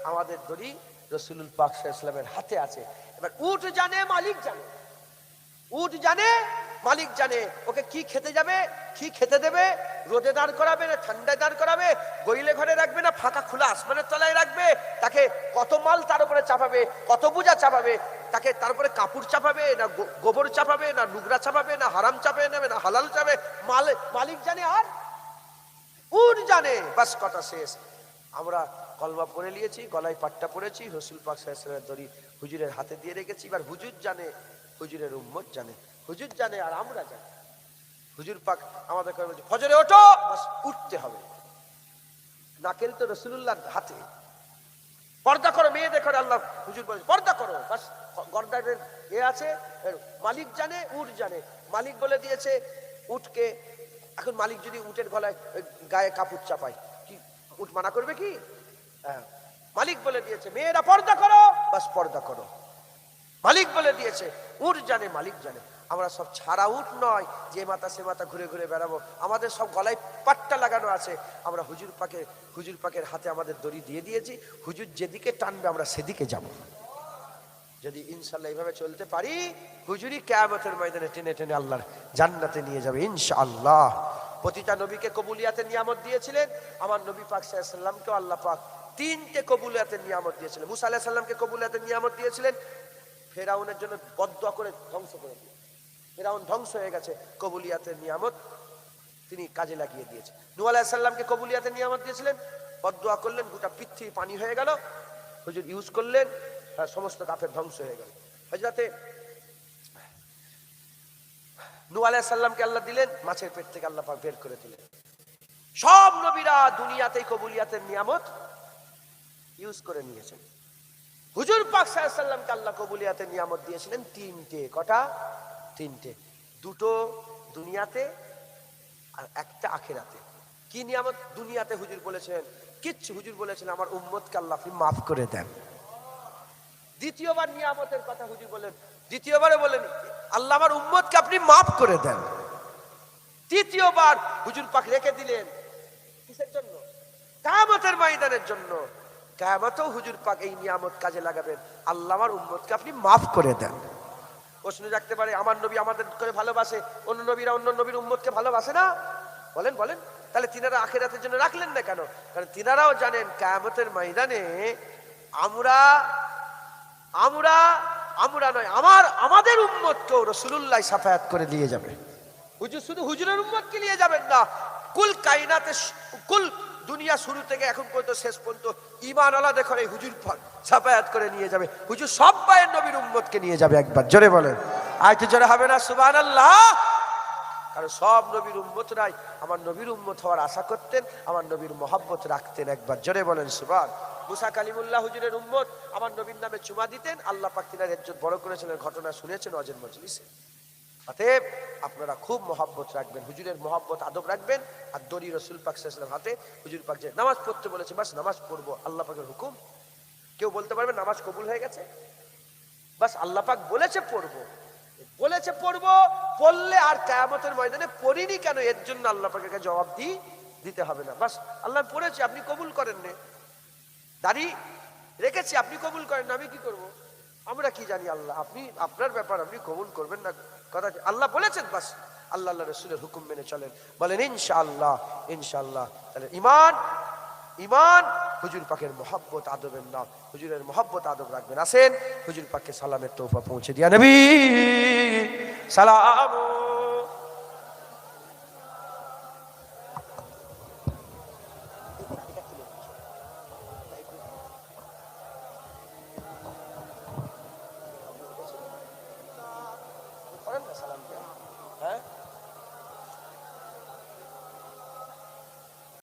আমাদের দড়ি রাসূলুল পাক সাল্লাল্লাহু আলাইহি ওয়াসাল্লামের হাতে আছে। এবার উট জানে, মালিক জানে, উট জানে, মালিক জানে ওকে কি খেতে যাবে, কি খেতে দেবে, রোদে দাঁড় করাবে না ঠান্ডায় দাঁড় করাবে, গইলে ঘরে রাখবে না ফাঁকা খোলা আসমানের তলায় রাখবে, তাকে কত মাল তার উপরে চাপাবে, কত বোঝা চাপাবে, তাকে তারপরে কাপড় চাপাবে না গোবর চাপাবে না নুগরা চাপাবে না হারাম চাপাবে না হালাল চাপাবে, মালিক জানে আর উট জানে। বাস কথা শেষ। আমরা কলমা পড়ে নিয়েছি, গলায় পাট্টা পড়েছি, রাসূল পাক সাল্লাল্লাহু আলাইহি ওয়াসাল্লামের দড়ি হুজুরের হাতে দিয়ে রেখেছি। এবার হুজুর জানে, হুজুরের উম্মত জানে, হুজুর জানে আর আমরা জানি। হুজুর পাক আমাদেরকে বলছে ফজরে ওঠো, বাস উঠতে হবে। নাকেল তো রাসূলুল্লাহর হাতে। পর্দা করো, মেয়ে দেখো, আল্লাহ হুজুর বলে পর্দা করো, বাস গর্দানের এ আছে। মালিক জানে, উট জানে। মালিক বলে দিয়েছে উটকে, এখন মালিক যদি উটের গলায় গায়ে কাপড় চাপায়, কি উট মানা করবে কি? হ্যাঁ, মালিক বলে দিয়েছে মেয়েরা পর্দা করো, বাস পর্দা করো। মালিক বলে দিয়েছে, উট জানে, মালিক জানে। আমরা সব ছাড়া উট নয় যে মাথা সে মাথা ঘুরে ঘুরে বেড়াবো। আমাদের সব গলায় পাট্টা লাগানো আছে। আমরা হুজুর পাকের হাতে আমাদের দড়ি দিয়ে দিয়েছি। হুজুর যেদিকে টানবে আমরা সেদিকে যাব। যদি ইনশাআল্লাহ এইভাবে চলতে পারি, হুজুরই কিয়ামতের ময়দানে টেনে টেনে আল্লাহর জান্নাতে নিয়ে যাবে ইনশাআল্লাহ। প্রতিটা নবীকে কবুলিয়াতের নিয়ামত দিয়েছিলেন। আমার নবী পাক সাল্লাল্লাহু আলাইহি ওয়াসাল্লামকে আল্লাহ পাক 3টে কবুলিয়াতের নিয়ামত দিয়েছিলেন। মুসা আলাইহিস সালামকে কবুলিয়াতের নিয়ামত দিয়েছিলেন, ফেরাউনের জন্য বদদুয়া করে ধ্বংস করে দিয়েছে। ফেরাউন ধ্বংস হয়ে গেছে, কবুলিয়াতের নিয়ামত তিনি কাজে লাগিয়ে দিয়েছে। নূহ আলাইহিস সালামকে কবুলিয়াতের নিয়ামত দিয়েছিলেন, বদদুয়া করলেন, গোটা পৃথিবী পানি হয়ে গেল। হুজুর ইউজ করলেন, সমস্ত কাফের ধ্বংস হয়ে গেল। হযরতে নূহ আলাইহিস সালামকে আল্লাহ দিলেন, মাছের পেট থেকে আল্লাহ পাক বের করে দিলেন। সব নবীরা দুনিয়াতেই কবুলিয়াতের নিয়ামত ইউজ করে নিয়েছেন। হুজুর পাক সাল্লাল্লাহু আলাইহি ওয়াসাল্লামকে আল্লাহ কবুলিয়াতের নিয়ামত দিয়েছিলেন 3টে। কটা? 3টে। 2টো দুনিয়াতে আর একটা আখিরাতে। কি নিয়ামত? দুনিয়াতে হুজুর বলেছেন কিচ্ছু, হুজুর বলেছেন আমার উম্মতকে আল্লাহ আপনি মাফ করে দেন। দ্বিতীয়বার নিয়ামতের কথা হুজুর বলেন, দ্বিতীয়বারে বলেন আল্লাহ আমার উম্মতকে আপনি মাফ করে দেন। তৃতীয়বার হুজুর পাক রেখে দিলেন কিসের জন্য? কিয়ামতের ময়দানের জন্য। কিয়ামতেও হুজুর পাক এই নিয়ামত কাজে লাগাবেন, আল্লাহ আমার উম্মতকে আপনি মাফ করে দেন। প্রশ্ন রাখতে পারে আমার নবী আমাদের করে ভালোবাসে, অন্য নবীরা অন্য নবীর উম্মতকে ভালোবাসে না? বলেন বলেন, তাহলে তিনারা আখিরাতের জন্য রাখলেন না কেন? কারণ তিনারাও জানেন কিয়ামতের ময়দানে আমরা নয়, আমাদের উম্মতকেও রাসূলুল্লাহ শাফায়াত করে দিয়ে যাবে। হুজুর শুধু হুজুরের উম্মতকে নিয়ে যাবেন না, কুল কায়নাতে, কুল দুনিয়া শুরু থেকে এখন পর্যন্ত শেষ পর্যন্ত ঈমানওয়ালা দেখো এই হুজুর শাফায়াত করে নিয়ে যাবে। হুজুর সব পায়ের নবীর উম্মতকে নিয়ে যাবে। একবার জোরে বলেন, আয়তো জোরে হবে না সুবহানাল্লাহ? কারণ সব নবীর উম্মতরাই আমার নবীর উম্মত হওয়ার আশা করতেন, আমার নবীর মহব্বত রাখতেন। একবার জোরে বলেন সুবহান। মুসা কালিমুল্লাহ হুজুরের উম্মত আমার নবীর নামে চুমা দিতেন, আল্লাহ পাক তিনার ইজ্জত বড় করেছিলেন, ঘটনা শুনেছেন ওয়াজের মজলিসে। অতএব আপনারা খুব মহব্বত রাখবেন, হুজুরের মহব্বত আদব রাখবেন। আর দড়ি রাসূল পাক সাল্লাল্লাহু আলাইহি ওয়াসাল্লাম হাতে, হুজুর পাক যে নামাজ পড়তে বলেছে বাস নামাজ পড়বো, আল্লাহ পাকের হুকুম। কেউ বলতে পারবে নামাজ কবুল হয়ে গেছে? বাস আল্লাহ পাক বলেছে পড়বো, বলেছে পড়বো, পড়লে আর কিয়ামতের ময়দানে পড়িনি কেন এর জন্য আল্লাহ পাকের কাছে জবাব দিতে হবে না। বাস আল্লাহ পড়েছে, আপনি কবুল করেন না, দাড়ি রেখেছি আপনি কবুল করেন না, আমি কি করব? আমরা কি জানি? আল্লাহ আপনি, আপনার ব্যাপার, আপনি কবুল করবেন না কথা আল্লাহ বলেছেন, বাস আল্লাহ আল্লাহ রাসূলের হুকুম মেনে চলেন। বলেন ইনশাআল্লাহ ইনশাআল্লাহ। তাহলে ঈমান হুজুর পাকের মহব্বত আদবের নাম, হুজুরের মহব্বত আদব রাখবেন। আসেন হুজুর পাককে সালামের তোহফা পৌঁছে দিয়া নবী সালাম।